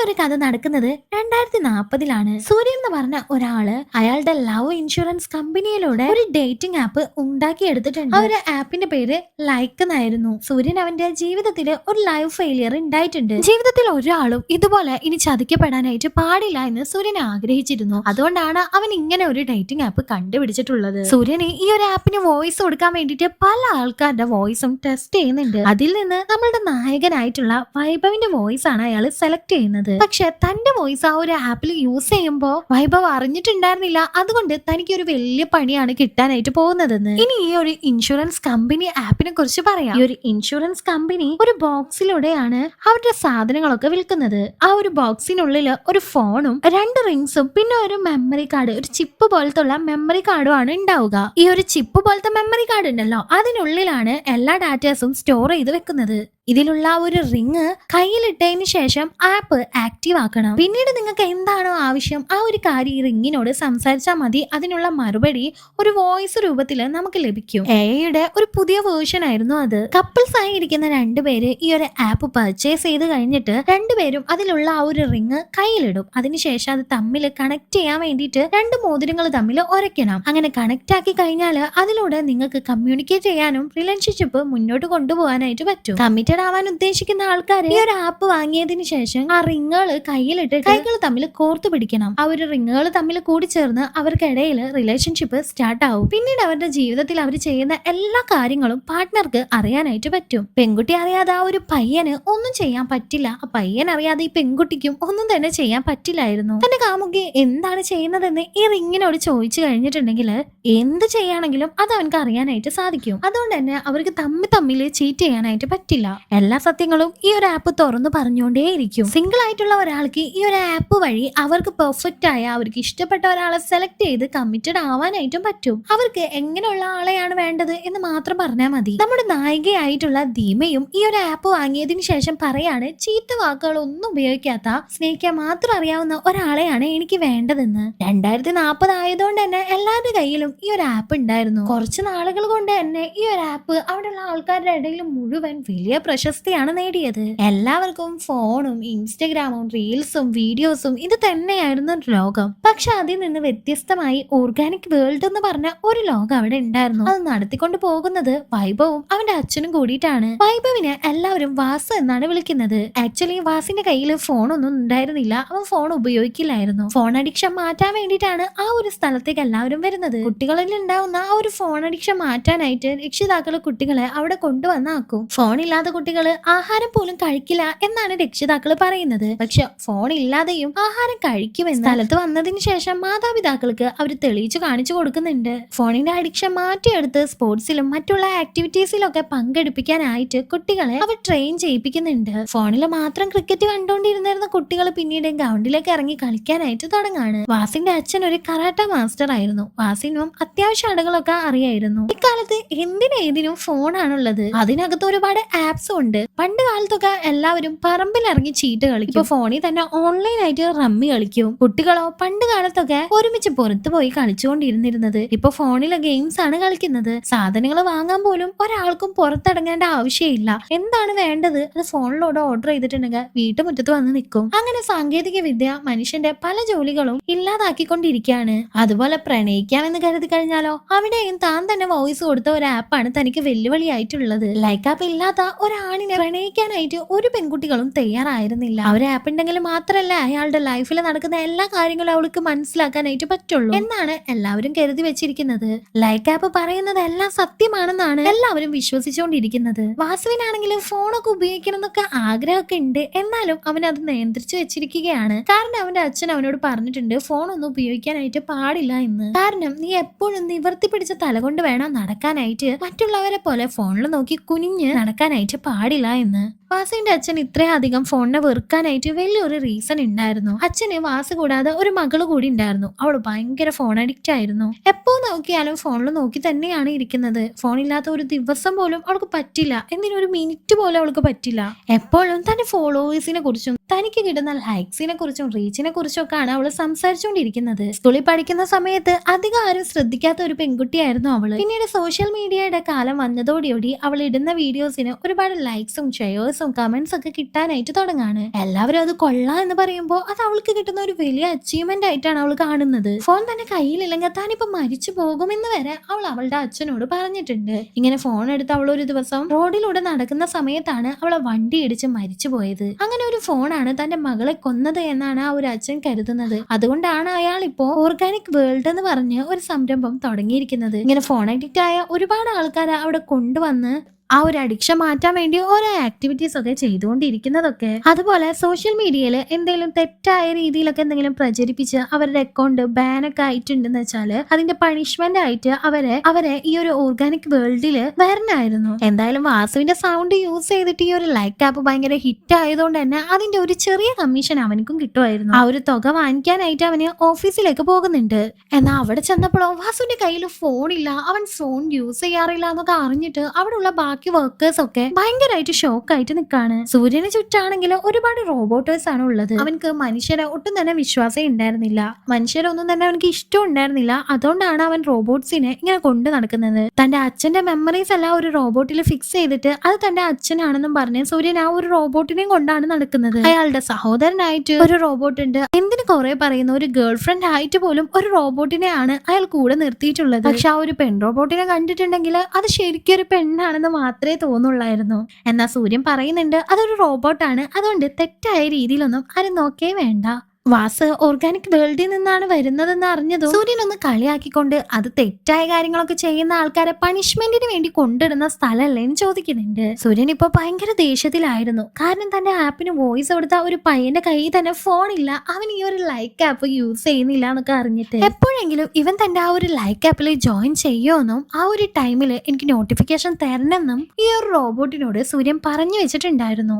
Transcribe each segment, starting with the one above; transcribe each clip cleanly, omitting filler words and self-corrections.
ഒരു കഥ നടക്കുന്നത് 2040-ലാണ്. സൂര്യൻ എന്ന് പറഞ്ഞ ഒരാള് അയാളുടെ ലവ് ഇൻഷുറൻസ് കമ്പനിയിലൂടെ ഒരു ഡേറ്റിംഗ് ആപ്പ് ഉണ്ടാക്കിയെടുത്തിട്ടുണ്ട്. ആ ഒരു ആപ്പിന്റെ പേര് ലൈക്ക് എന്നായിരുന്നു. സൂര്യൻ അവന്റെ ജീവിതത്തില് ഒരു ലൈഫ് ഫെയിലിയർ ഉണ്ടായിട്ടുണ്ട്. ജീവിതത്തിൽ ഒരാളും ഇതുപോലെ ഇനി ചതിക്കപ്പെടാനായിട്ട് പാടില്ല എന്ന് സൂര്യൻ ആഗ്രഹിച്ചിരുന്നു. അതുകൊണ്ടാണ് അവൻ ഇങ്ങനെ ഒരു ഡേറ്റിംഗ് ആപ്പ് കണ്ടുപിടിച്ചിട്ടുള്ളത്. സൂര്യന് ഈ ഒരു ആപ്പിന് വോയിസ് കൊടുക്കാൻ വേണ്ടിയിട്ട് പല ആൾക്കാരുടെ വോയിസും ടെസ്റ്റ് ചെയ്യുന്നുണ്ട്. അതിൽ നിന്ന് നമ്മളുടെ നായകനായിട്ടുള്ള വൈഭവിന്റെ വോയിസ് ആണ് അയാൾ സെലക്ട് ചെയ്യുന്നത്. പക്ഷെ തന്റെ വോയിസ് ആ ഒരു ആപ്പിൽ യൂസ് ചെയ്യുമ്പോൾ വൈഭവ് അറിഞ്ഞിട്ടുണ്ടായിരുന്നില്ല. അതുകൊണ്ട് തനിക്ക് ഒരു വലിയ പണിയാണ് കിട്ടാനായിട്ട് പോകുന്നതെന്ന്. ഇനി ഈ ഒരു ഇൻഷുറൻസ് കമ്പനി ആപ്പിനെ കുറിച്ച് പറയാം. ഈ ഒരു ഇൻഷുറൻസ് കമ്പനി ഒരു ബോക്സിലൂടെയാണ് അവരുടെ സാധനങ്ങളൊക്കെ വിൽക്കുന്നത്. ആ ഒരു ബോക്സിനുള്ളിൽ ഒരു ഫോണും 2 റിങ്സും പിന്നെ ഒരു മെമ്മറി കാർഡ്, ഒരു ചിപ്പ് പോലത്തുള്ള മെമ്മറി കാർഡും ആണ് ഉണ്ടാവുക. ഈ ഒരു ചിപ്പ് പോലത്തെ മെമ്മറി കാർഡ് ഉണ്ടല്ലോ, അതിനുള്ളിലാണ് എല്ലാ ഡാറ്റാസും സ്റ്റോർ ചെയ്ത് വെക്കുന്നത്. ഇതിലുള്ള ഒരു റിങ് കയ്യിലിട്ടതിന് ശേഷം ആപ്പ് ആക്റ്റീവ് ആക്കണം. പിന്നീട് നിങ്ങൾക്ക് എന്താണോ ആവശ്യം ആ ഒരു കാര്യം ഈ റിങ്ങിനോട് സംസാരിച്ചാൽ മതി. അതിനുള്ള മറുപടി ഒരു വോയിസ് രൂപത്തിൽ നമുക്ക് ലഭിക്കും. എയുടെ ഒരു പുതിയ വേർഷൻ ആയിരുന്നു അത്. കപ്പിൾസ് ആയി ഇരിക്കുന്ന 2 പേര് ഈ ഒരു ആപ്പ് പർച്ചേസ് ചെയ്ത് കഴിഞ്ഞിട്ട് 2 പേരും അതിലുള്ള ആ ഒരു റിങ് കയ്യിലിടും. അതിനുശേഷം അത് തമ്മിൽ കണക്ട് ചെയ്യാൻ വേണ്ടിയിട്ട് 2 മോതിരങ്ങൾ തമ്മിൽ ഉരയ്ക്കണം. അങ്ങനെ കണക്ട് ആക്കി കഴിഞ്ഞാൽ അതിലൂടെ നിങ്ങൾക്ക് കമ്മ്യൂണിക്കേറ്റ് ചെയ്യാനും റിലേഷൻഷിപ്പ് മുന്നോട്ട് കൊണ്ടുപോകാനായിട്ട് പറ്റും. കമ്മിറ്റഡ് ആവാൻ ഉദ്ദേശിക്കുന്ന ആൾക്കാർ ഈ ഒരു ആപ്പ് വാങ്ങിയതിന് ശേഷം ആ റിങ്ങുകൾ കയ്യിലിട്ട് കൈകൾ തമ്മിൽ കോർത്തു പിടിക്കണം. ആ ഒരു റിങ്ങുകൾ തമ്മിൽ കൂടി ചേർന്ന് അവർക്കിടയിൽ റിലേഷൻഷിപ്പ് സ്റ്റാർട്ട് ആവും. പിന്നീട് അവരുടെ ജീവിതത്തിൽ അവർ ചെയ്യുന്ന എല്ലാ കാര്യങ്ങളും പാർട്ട്ണർക്ക് അറിയാനായിട്ട് പറ്റും. പെൺകുട്ടി അറിയാതെ ആ ഒരു പയ്യന് ഒന്നും ചെയ്യാൻ പറ്റില്ല. ആ പയ്യൻ അറിയാതെ ഈ പെൺകുട്ടിക്കും ഒന്നും തന്നെ ചെയ്യാൻ പറ്റില്ലായിരുന്നു. തന്റെ കാമുകി എന്താണ് ചെയ്യുന്നതെന്ന് ഈ റിങ്ങിനോട് ചോദിച്ചു കഴിഞ്ഞിട്ടുണ്ടെങ്കിൽ എന്ത് ചെയ്യാണെങ്കിലും അത് അവനക്ക് അറിയാനായിട്ട് സാധിക്കും. അതുകൊണ്ട് തന്നെ അവർക്ക് തമ്മിൽ ചീറ്റ് ചെയ്യാനായിട്ട് പറ്റില്ല. എല്ലാ സത്യങ്ങളും ഈ ഒരു ആപ്പ് തുറന്നു പറഞ്ഞുകൊണ്ടേയിരിക്കും. സിംഗിൾ ആയിട്ടുള്ള ഒരാൾക്ക് ഈ ഒരു ആപ്പ് വഴി അവർക്ക് പെർഫെക്റ്റ് ആയ, അവർക്ക് ഇഷ്ടപ്പെട്ട ഒരാളെ സെലക്ട് ചെയ്ത് കമ്മിറ്റഡ് ആവാനായിട്ടും പറ്റും. അവർക്ക് എങ്ങനെയുള്ള ആളെയാണ് വേണ്ടത് എന്ന് മാത്രം പറഞ്ഞാൽ മതി. നമ്മുടെ നായികയായിട്ടുള്ള ധീമയും ഈ ഒരു ആപ്പ് വാങ്ങിയതിന് ശേഷം പറയാണ്, ചീത്ത വാക്കുകളൊന്നും ഉപയോഗിക്കാത്ത, സ്നേഹിക്കാൻ മാത്രം അറിയാവുന്ന ഒരാളെയാണ് എനിക്ക് വേണ്ടതെന്ന്. 2040 ആയതുകൊണ്ട് തന്നെ എല്ലാവരുടെ കയ്യിലും ഈ ഒരു ആപ്പ് ഉണ്ടായിരുന്നു. കുറച്ച് നാളുകൾ കൊണ്ട് തന്നെ ഈ ഒരു ആപ്പ് അവിടെയുള്ള ആൾക്കാരുടെ ഇടയിൽ മുഴുവൻ വലിയ പ്രശസ്തിയാണ് നേടിയത്. എല്ലാവർക്കും ഫോണും ഇൻസ്റ്റഗ്രാമും റീൽസും വീഡിയോസും ഇത് തന്നെയായിരുന്നു ലോകം. പക്ഷെ അതിൽ നിന്ന് വ്യത്യസ്തമായി ഓർഗാനിക് വേൾഡ് എന്ന് പറഞ്ഞ ഒരു ലോകം അവിടെ ഉണ്ടായിരുന്നു. അത് നടത്തിക്കൊണ്ട് പോകുന്നത് വൈഭവും അവന്റെ അച്ഛനും കൂടിയിട്ടാണ്. വൈഭവിനെ എല്ലാവരും വാസു എന്നാണ് വിളിക്കുന്നത്. ആക്ച്വലി വാസിന്റെ കയ്യിൽ ഫോണൊന്നും ഉണ്ടായിരുന്നില്ല. അവൻ ഫോൺ ഉപയോഗിക്കില്ലായിരുന്നു. ഫോൺ അഡിക്ഷൻ മാറ്റാൻ വേണ്ടിയിട്ടാണ് ആ ഒരു സ്ഥലത്തേക്ക് എല്ലാവരും വരുന്നത്. കുട്ടികളിൽ ഉണ്ടാവുന്ന ആ ഒരു ഫോൺ അഡിക്ഷൻ മാറ്റാനായിട്ട് രക്ഷിതാക്കൾ കുട്ടികളെ അവിടെ കൊണ്ടുവന്നാക്കും. ഫോണില്ലാത്ത കുട്ടികള് ആഹാരം പോലും കഴിക്കില്ല എന്നാണ് രക്ഷിതാക്കൾ പറയുന്നത്. പക്ഷെ ഫോൺ ഇല്ലാതെയും ആഹാരം കഴിക്കുമെന്ന് സ്ഥലത്ത് വന്നതിന് ശേഷം മാതാപിതാക്കൾക്ക് അവർ തെളിയിച്ചു കാണിച്ചു കൊടുക്കുന്നുണ്ട്. ഫോണിന്റെ അഡിക്ഷൻ മാറ്റിയെടുത്ത് സ്പോർട്സിലും മറ്റുള്ള ആക്ടിവിറ്റീസിലൊക്കെ പങ്കെടുപ്പിക്കാനായിട്ട് കുട്ടികളെ അവർ ട്രെയിൻ ചെയ്യിപ്പിക്കുന്നുണ്ട്. ഫോണിൽ മാത്രം ക്രിക്കറ്റ് കണ്ടുകൊണ്ടിരുന്നിരുന്ന കുട്ടികൾ പിന്നീട് ഗ്രൗണ്ടിലേക്ക് ഇറങ്ങി കളിക്കാനായിട്ട് തുടങ്ങാണ്. വാസിന്റെ അച്ഛൻ ഒരു കരാട്ട മാസ്റ്റർ ആയിരുന്നു. വാസിനും അത്യാവശ്യ അടകളൊക്കെ അറിയായിരുന്നു. ഇക്കാലത്ത് എന്തിനേതിനും ഫോണാണുള്ളത്. അതിനകത്ത് ഒരുപാട് ആപ്സും ഉണ്ട്. പണ്ട് കാലത്തൊക്കെ എല്ലാവരും പറമ്പിലിറങ്ങി ചീട്ട് കളിക്കും. ഇപ്പൊ ഫോണിൽ തന്നെ ഓൺലൈൻ ആയിട്ട് റമ്മി കളിക്കും. കുട്ടികളോ പണ്ട് കാലത്തൊക്കെ ഒരുമിച്ച് പുറത്തു പോയി കളിച്ചുകൊണ്ടിരുന്നിരുന്നത് ഇപ്പൊ ഫോണിലെ ഗെയിംസ് ആണ് കളിക്കുന്നത്. സാധനങ്ങൾ വാങ്ങാൻ പോലും ഒരാൾക്കും പുറത്തിറങ്ങേണ്ട ആവശ്യമില്ല. എന്താണ് വേണ്ടത് അത് ഫോണിലൂടെ ഓർഡർ ചെയ്തിട്ടുണ്ടെങ്കിൽ വീട്ടുമുറ്റത്ത് വന്ന് നിൽക്കും. അങ്ങനെ സാങ്കേതിക വിദ്യ മനുഷ്യന്റെ പല ജോലികളും ഇല്ലാതാക്കിക്കൊണ്ടിരിക്കുകയാണ്. അതുപോലെ പ്രണയിക്കാമെന്ന് കരുതി കഴിഞ്ഞാലോ അവിടെയും താൻ തന്നെ വോയിസ് കൊടുത്ത ഒരു ആപ്പാണ് തനിക്ക് വെല്ലുവിളിയായിട്ടുള്ളത്. ലൈക്ക് ആപ്പ് ഇല്ലാത്ത ഒരാണിനെ പ്രണയിക്കാനായിട്ട് ഒരു പെൺകുട്ടികളും തയ്യാറായിരുന്നില്ല. ഒരു ആപ്പ് ഉണ്ടെങ്കിൽ മാത്രമല്ല അയാളുടെ ലൈഫിൽ നടക്കുന്ന എല്ലാ കാര്യങ്ങളും അവൾക്ക് മനസ്സിലാക്കാനായിട്ട് പറ്റുള്ളൂ എന്നാണ് എല്ലാവരും കരുതി വെച്ചിരിക്കുന്നത്. ലൈക്ക് ആപ്പ് പറയുന്നത് എല്ലാം സത്യമാണെന്നാണ് എല്ലാവരും വിശ്വസിച്ചുകൊണ്ടിരിക്കുന്നത്. വാസുവിനാണെങ്കിലും ഫോണൊക്കെ ഉപയോഗിക്കണം എന്നൊക്കെ ആഗ്രഹമൊക്കെ ഉണ്ട്. എന്നാലും അവൻ അത് നിയന്ത്രിച്ചു വെച്ചിരിക്കുകയാണ്. കാരണം അവന്റെ അച്ഛൻ അവനോട് പറഞ്ഞിട്ടുണ്ട് ഫോണൊന്നും ഉപയോഗിക്കാനായിട്ട് പാടില്ല എന്ന്. കാരണം നീ എപ്പോഴും നിവർത്തി പിടിച്ച തല കൊണ്ട് വേണം നടക്കാനായിട്ട്. മറ്റുള്ളവരെ പോലെ ഫോണിൽ നോക്കി കുനിഞ്ഞ് നടക്കാനായിട്ട് പാടില്ല എന്ന്. വാസുവിന്റെ അച്ഛൻ ഇത്രയധികം ഫോണിനെ വെറുക്കാനായിട്ട് വലിയൊരു റീസൺ ഉണ്ടായിരുന്നു. അച്ഛന് വാസു കൂടാതെ ഒരു മകള് കൂടി ഉണ്ടായിരുന്നു. അവള് ഭയങ്കര ഫോൺ അഡിക്റ്റ് ആയിരുന്നു. എപ്പോ നോക്കിയാലും ഫോണിൽ നോക്കി തന്നെയാണ് ഇരിക്കുന്നത്. ഫോണില്ലാത്ത ഒരു ദിവസം പോലും അവൾക്ക് പറ്റില്ല. എന്തിനൊരു മിനിറ്റ് പോലും അവൾക്ക് പറ്റില്ല. എപ്പോഴും തന്റെ ഫോളോവേഴ്സിനെ കുറിച്ചും തനിക്ക് കിട്ടുന്ന ലൈക്സിനെ കുറിച്ചും റീച്ചിനെ കുറിച്ചും ഒക്കെയാണ് അവള് സംസാരിച്ചുകൊണ്ടിരിക്കുന്നത്. സ്കൂളിൽ പഠിക്കുന്ന സമയത്ത് അധികം ആരും ശ്രദ്ധിക്കാത്ത ഒരു പെൺകുട്ടിയായിരുന്നു അവള്. പിന്നീട് സോഷ്യൽ മീഡിയയുടെ കാലം വന്നതോടുകൂടി അവൾ ഇടുന്ന വീഡിയോസിന് ഒരുപാട് ലൈക്സും ഷെയർസും ലൈക്സും കമന്റ്സ് ഒക്കെ കിട്ടാനായിട്ട് തുടങ്ങാണ്. എല്ലാവരും അത് കൊള്ളാം എന്ന് പറയുമ്പോൾ അത് അവൾക്ക് കിട്ടുന്ന ഒരു വലിയ അച്ചീവ്മെന്റ് ആയിട്ടാണ് അവൾ കാണുന്നത്. ഫോൺ തന്നെ കയ്യിലില്ലെങ്കിൽ താനിപ്പോ മരിച്ചു പോകുമെന്ന് വരെ അവൾ അവളുടെ അച്ഛനോട് പറഞ്ഞിട്ടുണ്ട്. ഇങ്ങനെ ഫോൺ എടുത്ത് അവൾ ഒരു ദിവസം റോഡിലൂടെ നടക്കുന്ന സമയത്താണ് അവളെ വണ്ടി ഇടിച്ച് മരിച്ചു പോയത്. അങ്ങനെ ഒരു ഫോണാണ് തന്റെ മകളെ കൊന്നത് എന്നാണ് ആ ഒരു അച്ഛൻ കരുതുന്നത്. അതുകൊണ്ടാണ് അയാൾ ഇപ്പോ ഓർഗാനിക് വേൾഡ് എന്ന് പറഞ്ഞ് ഒരു സംരംഭം തുടങ്ങിയിരിക്കുന്നത്. ഇങ്ങനെ ഫോൺ അഡിക്റ്റ് ആയ ഒരുപാട് ആൾക്കാരെ അവിടെ കൊണ്ടുവന്ന് ആ ഒരു അഡിക്ഷൻ മാറ്റാൻ വേണ്ടി ഓരോ ആക്ടിവിറ്റീസ് ഒക്കെ ചെയ്തുകൊണ്ടിരിക്കുന്നതൊക്കെ. അതുപോലെ സോഷ്യൽ മീഡിയയിൽ എന്തെങ്കിലും തെറ്റായ രീതിയിലൊക്കെ എന്തെങ്കിലും പ്രചരിപ്പിച്ച് അവരുടെ അക്കൗണ്ട് ബാനൊക്കെ ആയിട്ടുണ്ടെന്ന് വെച്ചാല് അതിന്റെ പണിഷ്മെന്റ് ആയിട്ട് അവരെ ഈ ഒരു ഓർഗാനിക് വേൾഡില് വരണമായിരുന്നു. എന്തായാലും വാസുവിന്റെ സൗണ്ട് യൂസ് ചെയ്തിട്ട് ഈ ഒരു ലൈക്ക് ആപ്പ് ഭയങ്കര ഹിറ്റ് ആയതുകൊണ്ട് തന്നെ അതിന്റെ ഒരു ചെറിയ കമ്മീഷൻ അവനക്കും കിട്ടുമായിരുന്നു. ആ ഒരു തുക വാങ്ങിക്കാനായിട്ട് അവന് ഓഫീസിലേക്ക് പോകുന്നുണ്ട്. എന്നാൽ അവിടെ ചെന്നപ്പോഴോ വാസുവിന്റെ കയ്യിൽ ഫോണില്ല, അവൻ ഫോൺ യൂസ് ചെയ്യാറില്ല എന്നൊക്കെ അറിഞ്ഞിട്ട് അവിടെയുള്ള ബാക്കി വർക്കേഴ്സ് ഒക്കെ ഭയങ്കരമായിട്ട് ഷോക്കായിട്ട് നിൽക്കാണ്. സൂര്യന് ചുറ്റാണെങ്കിൽ ഒരുപാട് റോബോട്ടേഴ്സ് ആണ് ഉള്ളത്. അവനക്ക് മനുഷ്യരെ ഒട്ടും തന്നെ വിശ്വാസം ഉണ്ടായിരുന്നില്ല, മനുഷ്യരൊന്നും തന്നെ അവനക്ക് ഇഷ്ടം ഉണ്ടായിരുന്നില്ല. അതുകൊണ്ടാണ് അവൻ റോബോട്ട്സിനെ ഇങ്ങനെ കൊണ്ടു നടക്കുന്നത്. തന്റെ അച്ഛന്റെ മെമ്മറീസ് എല്ലാം ഒരു റോബോട്ടിൽ ഫിക്സ് ചെയ്തിട്ട് അത് തന്റെ അച്ഛനാണെന്നും പറഞ്ഞ് സൂര്യൻ ആ ഒരു റോബോട്ടിനെയും കൊണ്ടാണ് നടക്കുന്നത്. അയാളുടെ സഹോദരനായിട്ട് ഒരു റോബോട്ട് ഉണ്ട്. എന്തിന് കുറെ പറയുന്ന ഒരു ഗേൾ ഫ്രണ്ട് ആയിട്ട് പോലും ഒരു റോബോട്ടിനെയാണ് അയാൾ കൂടെ നിർത്തിയിട്ടുള്ളത്. പക്ഷെ ആ ഒരു പെൺ റോബോട്ടിനെ കണ്ടിട്ടുണ്ടെങ്കിൽ അത് ശരിക്കും ഒരു പെണ്ണാണെന്ന് മാത്രമേ തോന്നുള്ളായിരുന്നു. എന്നാൽ സൂര്യൻ പറയുന്നുണ്ട് അതൊരു റോബോട്ടാണ്, അതുകൊണ്ട് തെറ്റായ രീതിയിലൊന്നും ആരും നോക്കേ വേണ്ട. വാസ് ഓർഗാനിക് വേൾഡിൽ നിന്നാണ് വരുന്നതെന്ന് അറിഞ്ഞതും സൂര്യൻ ഒന്ന് കളിയാക്കിക്കൊണ്ട് അത് തെറ്റായ കാര്യങ്ങളൊക്കെ ചെയ്യുന്ന ആൾക്കാരെ പണിഷ്മെന്റിന് വേണ്ടി കൊണ്ടിടുന്ന സ്ഥലമല്ലേ എന്ന് ചോദിക്കുന്നുണ്ട്. സൂര്യൻ ഇപ്പൊ ഭയങ്കര ദേഷ്യത്തിലായിരുന്നു. കാരണം തന്റെ ആപ്പിന് വോയിസ് കൊടുത്ത ഒരു പയ്യന്റെ കയ്യിൽ തന്നെ ഫോണില്ല, അവൻ ഈ ഒരു ലൈക്ക് ആപ്പ് യൂസ് ചെയ്യുന്നില്ല എന്നൊക്കെ അറിഞ്ഞിട്ട് എപ്പോഴെങ്കിലും ഇവൻ തന്റെ ആ ഒരു ലൈക്ക് ആപ്പിൽ ജോയിൻ ചെയ്യുമെന്നും ആ ഒരു ടൈമിൽ എനിക്ക് നോട്ടിഫിക്കേഷൻ തരണമെന്നും ഈ ഒരു റോബോട്ടിനോട് സൂര്യൻ പറഞ്ഞു വെച്ചിട്ടുണ്ടായിരുന്നു.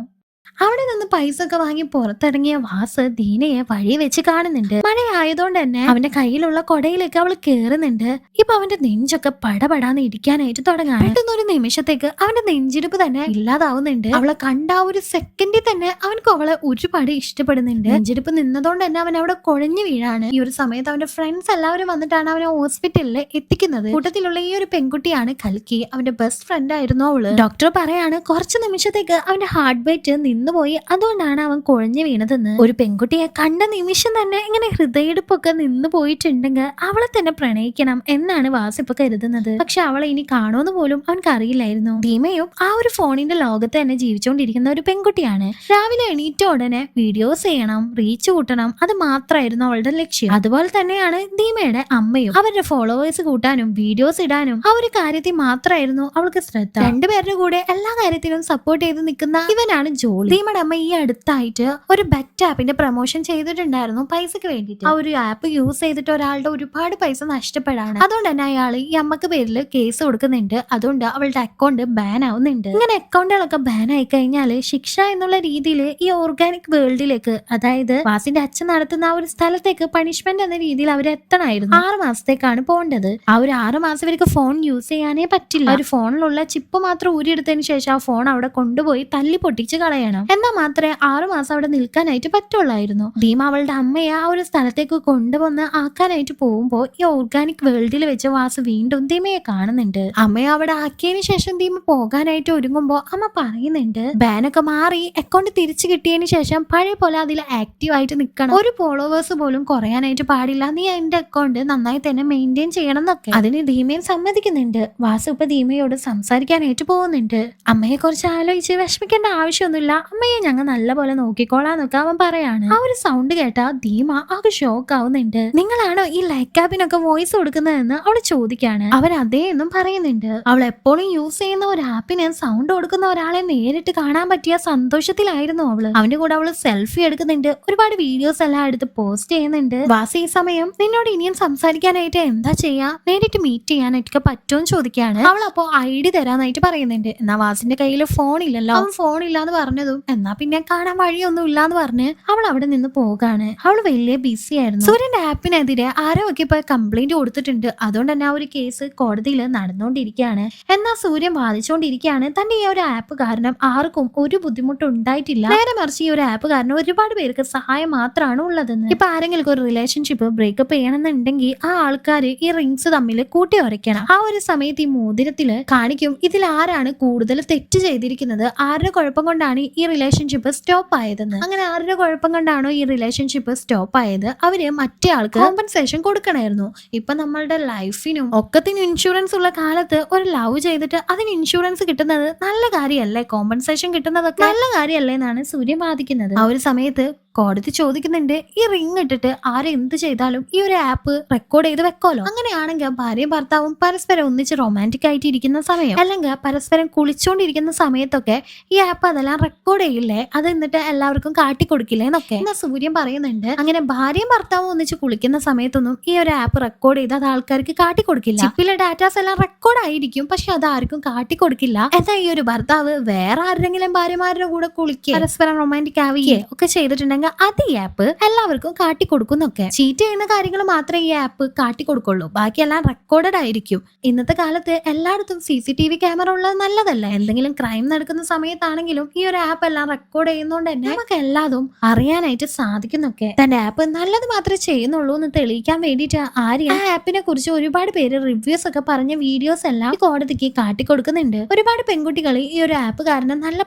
അവിടെ നിന്ന് പൈസ ഒക്കെ വാങ്ങി പുറത്തിറങ്ങിയ വാസ് ദീനയെ വഴി വെച്ച് കാണുന്നുണ്ട്. മഴയായതുകൊണ്ട് തന്നെ അവന്റെ കയ്യിലുള്ള കൊടയിലേക്ക് അവൾ കേറുന്നുണ്ട്. ഇപ്പൊ അവന്റെ നെഞ്ചൊക്കെ പടപടാന്ന് ഇടിക്കാനായിട്ട് തുടങ്ങാണ്. പെട്ടെന്നൊരു നിമിഷത്തേക്ക് അവന്റെ നെഞ്ചിടിപ്പ് തന്നെ ഇല്ലാതാവുന്നുണ്ട്. അവളെ കണ്ട ആ ഒരു സെക്കൻഡിൽ തന്നെ അവനക്ക് അവളെ ഒരുപാട് ഇഷ്ടപ്പെടുന്നുണ്ട്. നെഞ്ചിടിപ്പ് നിന്നതുകൊണ്ട് തന്നെ അവൻ അവിടെ കുഴഞ്ഞു വീഴാണ്. ഈ ഒരു സമയത്ത് അവന്റെ ഫ്രണ്ട്സ് എല്ലാവരും വന്നിട്ടാണ് അവനെ ഹോസ്പിറ്റലിൽ എത്തിക്കുന്നത്. കൂട്ടത്തിലുള്ള ഈ ഒരു പെൺകുട്ടിയാണ് കൽക്കി. അവന്റെ ബെസ്റ്റ് ഫ്രണ്ട് ആയിരുന്നു അവള്. ഡോക്ടർ പറയാണ് കുറച്ച് നിമിഷത്തേക്ക് അവന്റെ ഹാർട്ട് ബീറ്റ് നിന്നുപോയി, അതുകൊണ്ടാണ് അവൻ കുഴഞ്ഞു വീണതെന്ന്. ഒരു പെൺകുട്ടിയെ കണ്ട നിമിഷം തന്നെ ഇങ്ങനെ ഹൃദയടുപ്പൊക്കെ നിന്ന് പോയിട്ടുണ്ടെങ്കിൽ അവളെ തന്നെ പ്രണയിക്കണം എന്നാണ് വാസിപ്പ് കരുതുന്നത്. പക്ഷെ അവളെ ഇനി കാണുമെന്ന് പോലും അവൻക്ക് അറിയില്ലായിരുന്നു. ധീമയും ആ ഒരു ഫോണിന്റെ ലോകത്ത് തന്നെ ജീവിച്ചുകൊണ്ടിരിക്കുന്ന ഒരു പെൺകുട്ടിയാണ്. രാവിലെ എണീറ്റ ഉടനെ വീഡിയോസ് ചെയ്യണം, റീച്ച് കൂട്ടണം, അത് മാത്രമായിരുന്നു അവളുടെ ലക്ഷ്യം. അതുപോലെ തന്നെയാണ് ധീമയുടെ അമ്മയും. അവരുടെ ഫോളോവേഴ്സ് കൂട്ടാനും വീഡിയോസ് ഇടാനും ആ ഒരു കാര്യത്തിൽ മാത്രമായിരുന്നു അവൾക്ക് ശ്രദ്ധ. രണ്ടുപേരുടെ കൂടെ എല്ലാ കാര്യത്തിലും സപ്പോർട്ട് ചെയ്ത് നിൽക്കുന്ന ഇവനാണ് ജോളി. ധീമയുടെ അമ്മ ഈ അടുത്തായിട്ട് ഒരു ബെറ്റ് ആപ്പിന്റെ പ്രൊമോഷൻ ചെയ്തിട്ടുണ്ടായിരുന്നു പൈസക്ക് വേണ്ടിയിട്ട്. ആ ഒരു ആപ്പ് യൂസ് ചെയ്തിട്ട് ഒരാളുടെ ഒരുപാട് പൈസ നഷ്ടപ്പെടാണ്. അതുകൊണ്ട് തന്നെ അയാൾ ഈ അമ്മക്ക് പേരിൽ കേസ് കൊടുക്കുന്നുണ്ട്. അതുകൊണ്ട് അവളുടെ അക്കൗണ്ട് ബാൻ ആവുന്നുണ്ട്. ഇങ്ങനെ അക്കൗണ്ടുകളൊക്കെ ബാൻ ആയി കഴിഞ്ഞാല് ശിക്ഷ എന്നുള്ള രീതിയിൽ ഈ ഓർഗാനിക് വേൾഡിലേക്ക്, അതായത് വാസിന്റെ അച്ഛൻ നടത്തുന്ന ആ ഒരു സ്ഥലത്തേക്ക് പണിഷ്മെന്റ് എന്ന രീതിയിൽ അവർ എത്തണമായിരുന്നു. 6 മാസത്തേക്കാണ് പോകേണ്ടത്. ആ ഒരു 6 മാസം ഇവർക്ക് ഫോൺ യൂസ് ചെയ്യാനേ പറ്റില്ല. ഒരു ഫോണിലുള്ള ചിപ്പ് മാത്രം ഊരിയെടുത്തതിന് ശേഷം ആ ഫോൺ അവിടെ കൊണ്ടുപോയി തല്ലി പൊട്ടിച്ച് കളയണം. എന്നാൽ മാത്രമേ 6 മാസം അവിടെ നിൽക്കാനായിട്ട് പറ്റുള്ളായിരുന്നു. ധീമ അവളുടെ അമ്മയെ ആ ഒരു സ്ഥലത്തേക്ക് കൊണ്ടുവന്ന് ആക്കാനായിട്ട് പോകുമ്പോൾ ഈ ഓർഗാനിക് വേൾഡിൽ വെച്ച് വാസു വീണ്ടും ധീമയെ കാണുന്നുണ്ട്. അമ്മയെ അവിടെ ആക്കിയതിനു ശേഷം ധീമ പോകാനായിട്ട് ഒരുങ്ങുമ്പോൾ അമ്മ പറയുന്നുണ്ട് ബാനൊക്കെ മാറി അക്കൗണ്ട് തിരിച്ചു കിട്ടിയതിന് ശേഷം പഴയ പോലെ അതിൽ ആക്റ്റീവ് ആയിട്ട് നിൽക്കണം, ഒരു ഫോളോവേഴ്സ് പോലും കുറയാനായിട്ട് പാടില്ല, നീ എന്റെ അക്കൗണ്ട് നന്നായി തന്നെ മെയിൻറ്റെയിൻ ചെയ്യണം എന്നൊക്കെ. അതിന് ധീമയും സമ്മതിക്കുന്നുണ്ട്. വാസു ഇപ്പൊ ധീമയോട് സംസാരിക്കാനായിട്ട് പോകുന്നുണ്ട്. അമ്മയെ കുറിച്ച് ആലോചിച്ച് വിഷമിക്കേണ്ട ആവശ്യമൊന്നുമില്ല, അമ്മയെ ഞങ്ങൾ നല്ലപോലെ നോക്കിക്കോളാന്നൊക്കെ അവൻ പറയാണ്. ആ ഒരു സൗണ്ട് കേട്ടാ ധീമ ആകെ ഷോക്ക് ആവുന്നുണ്ട്. നിങ്ങളാണോ ഈ ലൈക്ക് ആപ്പിനൊക്കെ വോയിസ് കൊടുക്കുന്നതെന്ന് അവള് ചോദിക്കാണ്. അവൻ അതേ എന്നും പറയുന്നുണ്ട്. അവൾ എപ്പോഴും യൂസ് ചെയ്യുന്ന ഒരു ആപ്പിന് സൗണ്ട് കൊടുക്കുന്ന ഒരാളെ നേരിട്ട് കാണാൻ പറ്റിയ സന്തോഷത്തിലായിരുന്നു അവള്. അവന്റെ കൂടെ അവള് സെൽഫി എടുക്കുന്നുണ്ട്, ഒരുപാട് വീഡിയോസ് എല്ലാം എടുത്ത് പോസ്റ്റ് ചെയ്യുന്നുണ്ട്. വാസി ഈ സമയം നിന്നോട് ഇനിയും സംസാരിക്കാനായിട്ട് എന്താ ചെയ്യാ, നേരിട്ട് മീറ്റ് ചെയ്യാനായിട്ടൊക്കെ പറ്റുമെന്ന് ചോദിക്കാണ്. അവൾ അപ്പോ ID തരാനായിട്ട് പറയുന്നുണ്ട്. എന്നാ വാസിന്റെ കയ്യിൽ ഫോൺ ഇല്ലല്ലോ. അവൻ ഫോൺ ഇല്ലാന്ന് പറഞ്ഞതും എന്നാ പിന്നെ കാണാൻ വഴിയൊന്നും ഇല്ലാന്ന് പറഞ്ഞ് അവൾ അവിടെ നിന്ന് പോകാണ്. അവൾ വലിയ ബിസി ആയിരുന്നു. സൂര്യന്റെ ആപ്പിനെതിരെ ആരോ ഒക്കെ ഇപ്പൊ കംപ്ലൈന്റ് കൊടുത്തിട്ടുണ്ട്. അതുകൊണ്ട് തന്നെ ആ ഒരു കേസ് കോടതിയിൽ നടന്നുകൊണ്ടിരിക്കുകയാണ്. എന്നാൽ സൂര്യൻ വാദിച്ചുകൊണ്ടിരിക്കുകയാണ് തന്റെ ഈ ഒരു ആപ്പ് കാരണം ആർക്കും ഒരു ബുദ്ധിമുട്ടും ഉണ്ടായിട്ടില്ല, നേരെ മറിച്ച് ഈ ഒരു ആപ്പ് കാരണം ഒരുപാട് പേർക്ക് സഹായം മാത്രമാണ് ഉള്ളതെന്ന്. ഇപ്പൊ ആരെങ്കിലും ഒരു റിലേഷൻഷിപ്പ് ബ്രേക്കപ്പ് ചെയ്യണമെന്നുണ്ടെങ്കിൽ ആ ആൾക്കാർ ഈ റിങ്സ് തമ്മിൽ കൂട്ടി ഉരയ്ക്കണം. ആ ഒരു സമയത്ത് ഈ മോതിരത്തില് കാണിക്കും ഇതിൽ ആരാണ് കൂടുതൽ തെറ്റ് ചെയ്തിരിക്കുന്നത്, ആരുടെ കുഴപ്പം കൊണ്ടാണ് ഈ റിലേഷൻഷിപ്പ് സ്റ്റോപ്പ് ആയതെന്ന്. അങ്ങനെ ആരുടെ കുഴപ്പം കൊണ്ടാണോ ഈ റിലേഷൻഷിപ്പ് സ്റ്റോപ്പ് ആയത് അവര് മറ്റേ ആൾക്ക് കോമ്പൻസേഷൻ കൊടുക്കണമായിരുന്നു. ഇപ്പൊ നമ്മളുടെ ലൈഫിനും ഒക്കത്തിനും ഇൻഷുറൻസ് ഉള്ള കാലത്ത് ഒരു ലവ് ചെയ്തിട്ട് അതിന് ഇൻഷുറൻസ് കിട്ടുന്നത് നല്ല കാര്യമല്ലേ, കോമ്പൻസേഷൻ കിട്ടുന്നതൊക്കെ നല്ല കാര്യമല്ലേ എന്നാണ് സൂര്യൻ വാദിക്കുന്നത്. ആ ഒരു സമയത്ത് കോടതി ചോദിക്കുന്നുണ്ട് ഈ റിങ് ഇട്ടിട്ട് ആരെന്ത് ചെയ്താലും ഈ ഒരു ആപ്പ് റെക്കോർഡ് ചെയ്ത് വെക്കോലോ. അങ്ങനെയാണെങ്കിൽ ഭാര്യയും ഭർത്താവും പരസ്പരം ഒന്നിച്ച് റൊമാൻറ്റിക് ആയിട്ട് ഇരിക്കുന്ന സമയം അല്ലെങ്കിൽ പരസ്പരം കുളിച്ചോണ്ടിരിക്കുന്ന സമയത്തൊക്കെ ഈ ആപ്പ് അതെല്ലാം റെക്കോർഡ് ചെയ്യില്ലേ, അത് എന്നിട്ട് എല്ലാവർക്കും കാട്ടിക്കൊടുക്കില്ലേ എന്നൊക്കെ. എന്നാൽ സൂര്യൻ പറയുന്നുണ്ട് അങ്ങനെ ഭാര്യയും ഭർത്താവും ഒന്നിച്ച് കുളിക്കുന്ന സമയത്തൊന്നും ഈ ഒരു ആപ്പ് റെക്കോർഡ് ചെയ്ത് അത് ആൾക്കാർക്ക് കാട്ടിക്കൊടുക്കില്ല. ചിപ്പിലെ ഡാറ്റാസ് എല്ലാം റെക്കോർഡ് ആയിരിക്കും, പക്ഷെ അത് ആർക്കും കാട്ടിക്കൊടുക്കില്ല. എന്നാൽ ഈ ഒരു ഭർത്താവ് വേറെ ആരുടെങ്കിലും ഭാര്യമാരുടെ കൂടെ കുളിക്കുക പരസ്പരം റൊമാൻറ്റിക് ആവുകയോ ഒക്കെ ചെയ്തിട്ടുണ്ടെങ്കിൽ അത് ഈ ആപ്പ് എല്ലാവർക്കും കാട്ടിക്കൊടുക്കുന്നൊക്കെ. ചീറ്റ് ചെയ്യുന്ന കാര്യങ്ങൾ മാത്രമേ ഈ ആപ്പ് കാട്ടിക്കൊടുക്കുള്ളൂ, ബാക്കിയെല്ലാം റെക്കോർഡഡ് ആയിരിക്കും. ഇന്നത്തെ കാലത്ത് എല്ലായിടത്തും CCTV ക്യാമറ ഉള്ളത് നല്ലതല്ല. എന്തെങ്കിലും ക്രൈം നടക്കുന്ന സമയത്താണെങ്കിലും ഈ ഒരു ആപ്പ് എല്ലാം റെക്കോർഡ് ചെയ്യുന്നോണ്ട് തന്നെ നമുക്ക് എല്ലാതും അറിയാനായിട്ട് സാധിക്കുന്നൊക്കെ. തന്റെ ആപ്പ് നല്ലത് മാത്രമേ ചെയ്യുന്നുള്ളൂ എന്ന് തെളിയിക്കാൻ വേണ്ടിയിട്ട് ആര്യ ആ ആപ്പിനെ കുറിച്ച് ഒരുപാട് പേര് റിവ്യൂസ് ഒക്കെ പറഞ്ഞ വീഡിയോസ് എല്ലാം കോടതിക്ക് കാട്ടിക്കൊടുക്കുന്നുണ്ട്. ഒരുപാട് പെൺകുട്ടികൾ ഈ ഒരു ആപ്പ് കാരണം നല്ല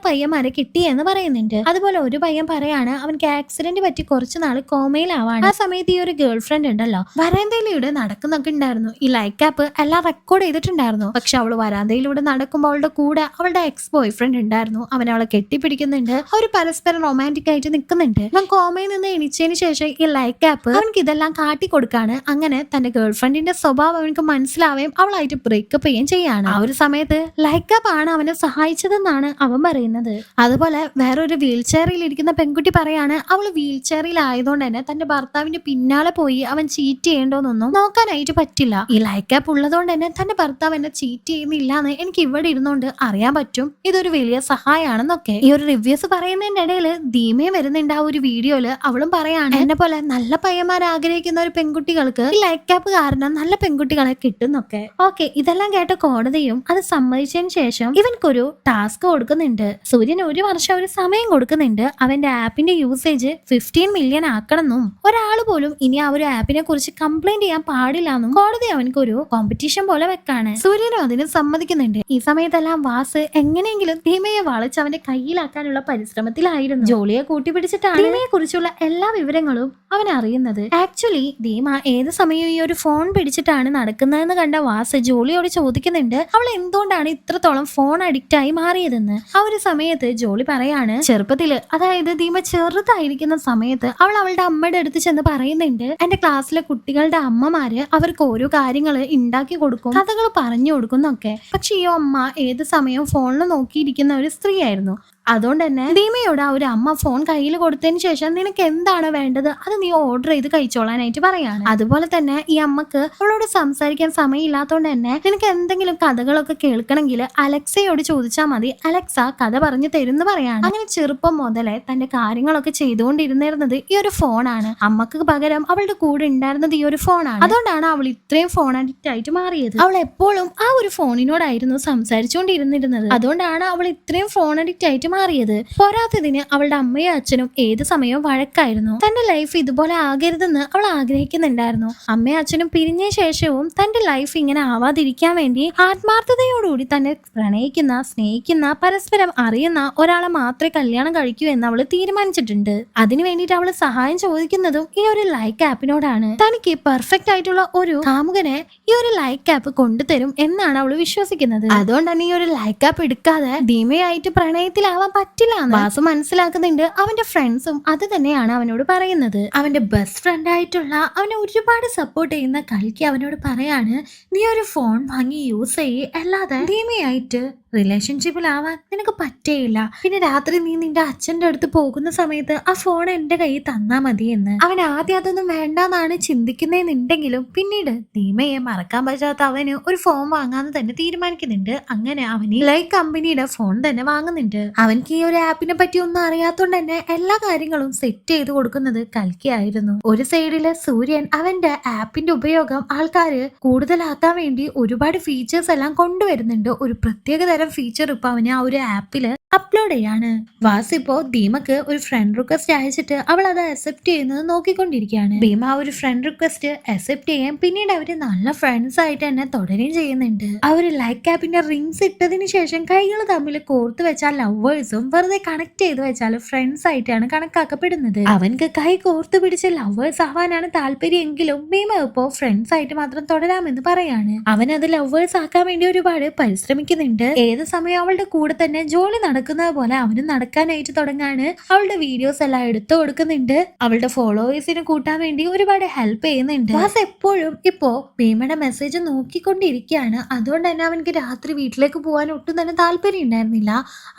പയ്യന്മാരെ കിട്ടിയെന്ന് പറയുന്നുണ്ട്. അതുപോലെ ഒരു പയ്യൻ പറയാണ് അവൻക്ക് ആക്സിഡന്റ് പറ്റി കുറച്ച് നാൾ കോമയിലാവാണ്. ആ സമയത്ത് ഈ ഒരു ഗേൾ ഫ്രണ്ട് ഉണ്ടല്ലോ വരാന്തയിലൂടെ നടക്കുന്നൊക്കെ ഉണ്ടായിരുന്നു. ഈ ലൈക്ക് ആപ്പ് എല്ലാം റെക്കോർഡ് ചെയ്തിട്ടുണ്ടായിരുന്നു. പക്ഷെ അവള് വരാന്തയിലൂടെ നടക്കുമ്പോൾ അവളുടെ കൂടെ അവളുടെ എക്സ് ബോയ് ഫ്രണ്ട് ഉണ്ടായിരുന്നു. അവൻ അവളെ കെട്ടിപ്പിടിക്കുന്നുണ്ട്, അവര് പരസ്പരം റൊമാൻറ്റിക് ആയിട്ട് നിൽക്കുന്നുണ്ട്. അവൻ കോമയിൽ നിന്ന് എണിച്ചതിന് ശേഷം ഈ ലൈക്ക് ആപ്പ് അവൻക്ക് ഇതെല്ലാം കാട്ടിക്കൊടുക്കാണ്. അങ്ങനെ തന്റെ ഗേൾ ഫ്രണ്ടിന്റെ സ്വഭാവം അവനക്ക് മനസ്സിലാവുകയും അവളായിട്ട് ബ്രേക്കപ്പ് ചെയ്യുകയും ചെയ്യാണ്. ആ ഒരു സമയത്ത് ലൈക്ക് ആപ്പ് ആണ് അവനെ സഹായിച്ചതെന്നാണ് അവൻ പറയുന്നത്. അതുപോലെ വേറൊരു വീൽ ചെയറിൽ ഇരിക്കുന്ന പെൺകുട്ടി പറയാണ് അവള് വീൽ ചെയറിൽ ആയതുകൊണ്ട് തന്നെ തന്റെ ഭർത്താവിന്റെ പിന്നാലെ പോയി അവൻ ചീറ്റ് ചെയ്യണ്ടോന്നൊന്നും നോക്കാനായിട്ട് പറ്റില്ല. ഈ ലൈക്ക് ആപ്പ് ഉള്ളതുകൊണ്ട് തന്നെ തന്റെ ഭർത്താവ് എന്നെ ചീറ്റ് ചെയ്യുന്നില്ല എന്ന് എനിക്ക് ഇവിടെ ഇരുന്നോണ്ട് അറിയാൻ പറ്റും. ഇതൊരു വലിയ സഹായമാണെന്നൊക്കെ ഈ ഒരു റിവ്യൂസ് പറയുന്നതിന്റെ ഇടയിൽ ധീമയും വരുന്നുണ്ട്. ആ ഒരു വീഡിയോയില് അവളും പറയാണ് എന്നെ പോലെ നല്ല പയ്യന്മാർ ആഗ്രഹിക്കുന്ന ഒരു പെൺകുട്ടികൾക്ക് ഈ ലൈക്ക് ആപ്പ് കാരണം നല്ല പെൺകുട്ടികളെ കിട്ടുന്നൊക്കെ. ഓക്കെ, ഇതെല്ലാം കേട്ട കോടതിയും അത് സമ്മതിച്ചതിന് ശേഷം ഇവൻക്കൊരു ടാസ്ക് കൊടുക്കുന്നുണ്ട്. സൂര്യൻ ഒരു വർഷം ഒരു സമയം കൊടുക്കുന്നുണ്ട് അവന്റെ ആപ്പിന്റെ യൂസേജ് 15 മില്യൺ ആക്കണമെന്നും ഒരാൾ പോലും ഇനി ആ ഒരു ആപ്പിനെ കുറിച്ച് കംപ്ലൈന്റ് ചെയ്യാൻ പാടില്ല എന്നും കോടതി അവനക്ക് ഒരു കോമ്പറ്റീഷൻ പോലെ വെക്കാണ്. സൂര്യനും അതിന് സമ്മതിക്കുന്നുണ്ട്. ഈ സമയത്തെല്ലാം വാസ് എങ്ങനെയെങ്കിലും ധീമയെ വളച്ച് അവന്റെ കയ്യിലാക്കാനുള്ള പരിശ്രമത്തിലായിരുന്നു. ജോളിയെ കൂട്ടിപ്പിടിച്ചിട്ടാണ് ധീമയെ കുറിച്ചുള്ള എല്ലാ വിവരങ്ങളും അവൻ അറിയുന്നത്. ആക്ച്വലി ധീമ ഏത് സമയവും ഈ ഒരു ഫോൺ പിടിച്ചിട്ടാണ് നടക്കുന്നതെന്ന് കണ്ട വാസ് ജോളിയോട് ചോദിക്കുന്നുണ്ട് അവൾ എന്തുകൊണ്ടാണ് ഇത്രത്തോളം ഫോൺ അഡിക്റ്റ് ആയി മാറിയതെന്ന്. ആ ഒരു സമയത്ത് ജോളി പറയാണ് ചെറുപ്പത്തില്, അതായത് ധീമ ചെറുതായിരിക്കുന്ന സമയത്ത് അവൾ അവളുടെ അമ്മയുടെ അടുത്ത് ചെന്ന് പറയുന്നുണ്ട് എന്റെ ക്ലാസ്സിലെ കുട്ടികളുടെ അമ്മമാര് അവർക്ക് ഓരോ കാര്യങ്ങൾ ഉണ്ടാക്കി കൊടുക്കും, കഥകൾ പറഞ്ഞു കൊടുക്കുന്നൊക്കെ. പക്ഷെ ഈ അമ്മ ഏത് സമയവും ഫോണിൽ നോക്കിയിരിക്കുന്ന ഒരു സ്ത്രീ ആയിരുന്നു. അതുകൊണ്ട് തന്നെ ധീമയോട് ആ ഒരു അമ്മ ഫോൺ കയ്യിൽ കൊടുത്തതിന് ശേഷം നിനക്ക് എന്താണ് വേണ്ടത് അത് നീ ഓർഡർ ചെയ്ത് കഴിച്ചോളാനായിട്ട് പറയാണ്. അതുപോലെ തന്നെ ഈ അമ്മക്ക് അവളോട് സംസാരിക്കാൻ സമയമില്ലാത്തതുകൊണ്ട് തന്നെ നിനക്ക് എന്തെങ്കിലും കഥകളൊക്കെ കേൾക്കണമെങ്കിൽ അലക്സയോട് ചോദിച്ചാൽ മതി, അലക്സ കഥ പറഞ്ഞു തരുമെന്ന് പറയാണ്. അങ്ങനെ ചെറുപ്പം മുതലേ തന്റെ കാര്യങ്ങളൊക്കെ ചെയ്തുകൊണ്ടിരുന്നിരുന്നത് ഈ ഒരു ഫോണാണ്. അമ്മക്ക് പകരം അവളുടെ കൂടെ ഉണ്ടായിരുന്നത് ഈ ഒരു ഫോണാണ്. അതുകൊണ്ടാണ് അവൾ ഇത്രയും ഫോൺ അഡിക്റ്റ് ആയിട്ട് മാറിയത്. അവൾ എപ്പോഴും ആ ഒരു ഫോണിനോടായിരുന്നു സംസാരിച്ചുകൊണ്ടിരുന്നിരുന്നത്. അതുകൊണ്ടാണ് അവൾ ഇത്രയും ഫോൺ അഡിക്റ്റ് ആയിട്ട് മാറിയത്. പോരാത്തതിന് അവളുടെ അമ്മയും അച്ഛനും ഏത് സമയവും വഴക്കായിരുന്നു. തന്റെ ലൈഫ് ഇതുപോലെ ആകരുതെന്ന് അവൾ ആഗ്രഹിക്കുന്നുണ്ടായിരുന്നു. അമ്മയും അച്ഛനും പിരിഞ്ഞ ശേഷവും തന്റെ ലൈഫ് ഇങ്ങനെ ആവാതിരിക്കാൻ വേണ്ടി ആത്മാർത്ഥതയോടുകൂടി തന്നെ പ്രണയിക്കുന്ന സ്നേഹിക്കുന്ന പരസ്പരം അറിയുന്ന ഒരാളെ മാത്രമേ കല്യാണം കഴിക്കൂ എന്ന് അവള് തീരുമാനിച്ചിട്ടുണ്ട്. അതിനു വേണ്ടിയിട്ട് അവള് സഹായം ചോദിക്കുന്നതും ഈ ഒരു ലൈക്ക് ആപ്പിനോടാണ്. തനിക്ക് പെർഫെക്റ്റ് ആയിട്ടുള്ള ഒരു കാമുകനെ ഈ ഒരു ലൈക്ക് ആപ്പ് കൊണ്ടുതരും എന്നാണ് അവള് വിശ്വസിക്കുന്നത്. അതുകൊണ്ട് തന്നെ ഈ ഒരു ലൈക്ക് ആപ്പ് എടുക്കാതെ ധീമയായിട്ട് പ്രണയത്തിലാവാൻ പറ്റില്ല എന്ന് വാസു മനസ്സിലാക്കുന്നുണ്ട്. അവന്റെ ഫ്രണ്ട്സും അത് തന്നെയാണ് അവനോട് പറയുന്നത്. അവന്റെ ബെസ്റ്റ് ഫ്രണ്ട് ആയിട്ടുള്ള അവനെ ഒരുപാട് സപ്പോർട്ട് ചെയ്യുന്ന കൽക്കി അവനോട് പറയാണ് നീ ഒരു ഫോൺ വാങ്ങി യൂസ് ചെയ്യ്, അല്ലാതെ ധീമയായിട്ട് റിലേഷൻഷിപ്പിലാവാൻ നിനക്ക് പറ്റേയില്ല. പിന്നെ രാത്രി നീ നിന്റെ അച്ഛന്റെ അടുത്ത് പോകുന്ന സമയത്ത് ആ ഫോൺ എന്റെ കയ്യിൽ തന്നാ മതി എന്ന്. അവൻ ആദ്യം അതൊന്നും വേണ്ടെന്നാണ് ചിന്തിക്കുന്നതെന്നുണ്ടെങ്കിലും പിന്നീട് ദീമയെ മറക്കാൻ പറ്റാത്ത അവന് ഒരു ഫോൺ വാങ്ങാന്ന് തന്നെ തീരുമാനിക്കുന്നുണ്ട്. അങ്ങനെ അവന് ലൈക്ക് കമ്പനിയുടെ ഫോൺ തന്നെ വാങ്ങുന്നുണ്ട്. അവൻക്ക് ഈ ഒരു ആപ്പിനെ പറ്റി ഒന്നും അറിയാത്തോണ്ട് തന്നെ എല്ലാ കാര്യങ്ങളും സെറ്റ് ചെയ്ത് കൊടുക്കുന്നത് കൽക്കിയായിരുന്നു. ഒരു സൈഡില് സൂര്യൻ അവന്റെ ആപ്പിന്റെ ഉപയോഗം ആൾക്കാര് കൂടുതലാക്കാൻ വേണ്ടി ഒരുപാട് ഫീച്ചേഴ്സ് എല്ലാം കൊണ്ടുവരുന്നുണ്ട്. ഒരു പ്രത്യേക തരം ഫീച്ചർ ഇപ്പൊ അവന് ആ ഒരു ആപ്പില് അപ്ലോഡ് ചെയ്യാണ്. വാസ് ഇപ്പോ ഭീമക്ക് ഒരു ഫ്രണ്ട് റിക്വസ്റ്റ് അയച്ചിട്ട് അവൾ അത് അക്സെപ്റ്റ് ചെയ്യുന്നത് നോക്കിക്കൊണ്ടിരിക്കുകയാണ്. ഭീമ ആ ഒരു ഫ്രണ്ട് റിക്വസ്റ്റ് അക്സെപ്റ്റ് ചെയ്യാൻ പിന്നീട് അവര് നല്ല ഫ്രണ്ട്സ് ആയിട്ട് തന്നെ തുടരുകയും ചെയ്യുന്നുണ്ട്. ആ ഒരു ലൈക്ക് ആപ്പിന്റെ റിങ്സ് ഇട്ടതിന് ശേഷം കൈകൾ തമ്മിൽ കോർത്ത് വെച്ചാൽ ലവേഴ്സും വെറുതെ കണക്ട് ചെയ്ത് വെച്ചാൽ ഫ്രണ്ട്സ് ആയിട്ടാണ് കണക്കാക്കപ്പെടുന്നത്. അവൻക്ക് കൈ കോർത്ത് പിടിച്ച് ലവേഴ്സ് ആവാനാണ് താല്പര്യമെങ്കിലും ഭീമ ഇപ്പോ ഫ്രണ്ട്സ് ആയിട്ട് മാത്രം തുടരാമെന്ന് പറയാണ്. അവൻ അത് ലവേഴ്സ് ആക്കാൻ വേണ്ടി ഒരുപാട് പരിശ്രമിക്കുന്നുണ്ട്. ഏത് സമയം അവളുടെ കൂടെ തന്നെ ജോലി നടക്കുന്നത് പോലെ അവനും നടക്കാനായിട്ട് തുടങ്ങാണ്. അവളുടെ വീഡിയോസ് എല്ലാം എടുത്തു കൊടുക്കുന്നുണ്ട്. അവളുടെ ഫോളോവേഴ്സിനെ കൂട്ടാൻ വേണ്ടി ഒരുപാട് ഹെൽപ്പ് ചെയ്യുന്നുണ്ട്. വാസ് എപ്പോഴും ഇപ്പോ ഭീമയുടെ മെസ്സേജ് നോക്കിക്കൊണ്ടിരിക്കുകയാണ്. അതുകൊണ്ട് തന്നെ അവനക്ക് രാത്രി വീട്ടിലേക്ക് പോകാൻ ഒട്ടും തന്നെ താല്പര്യം ഉണ്ടായിരുന്നില്ല.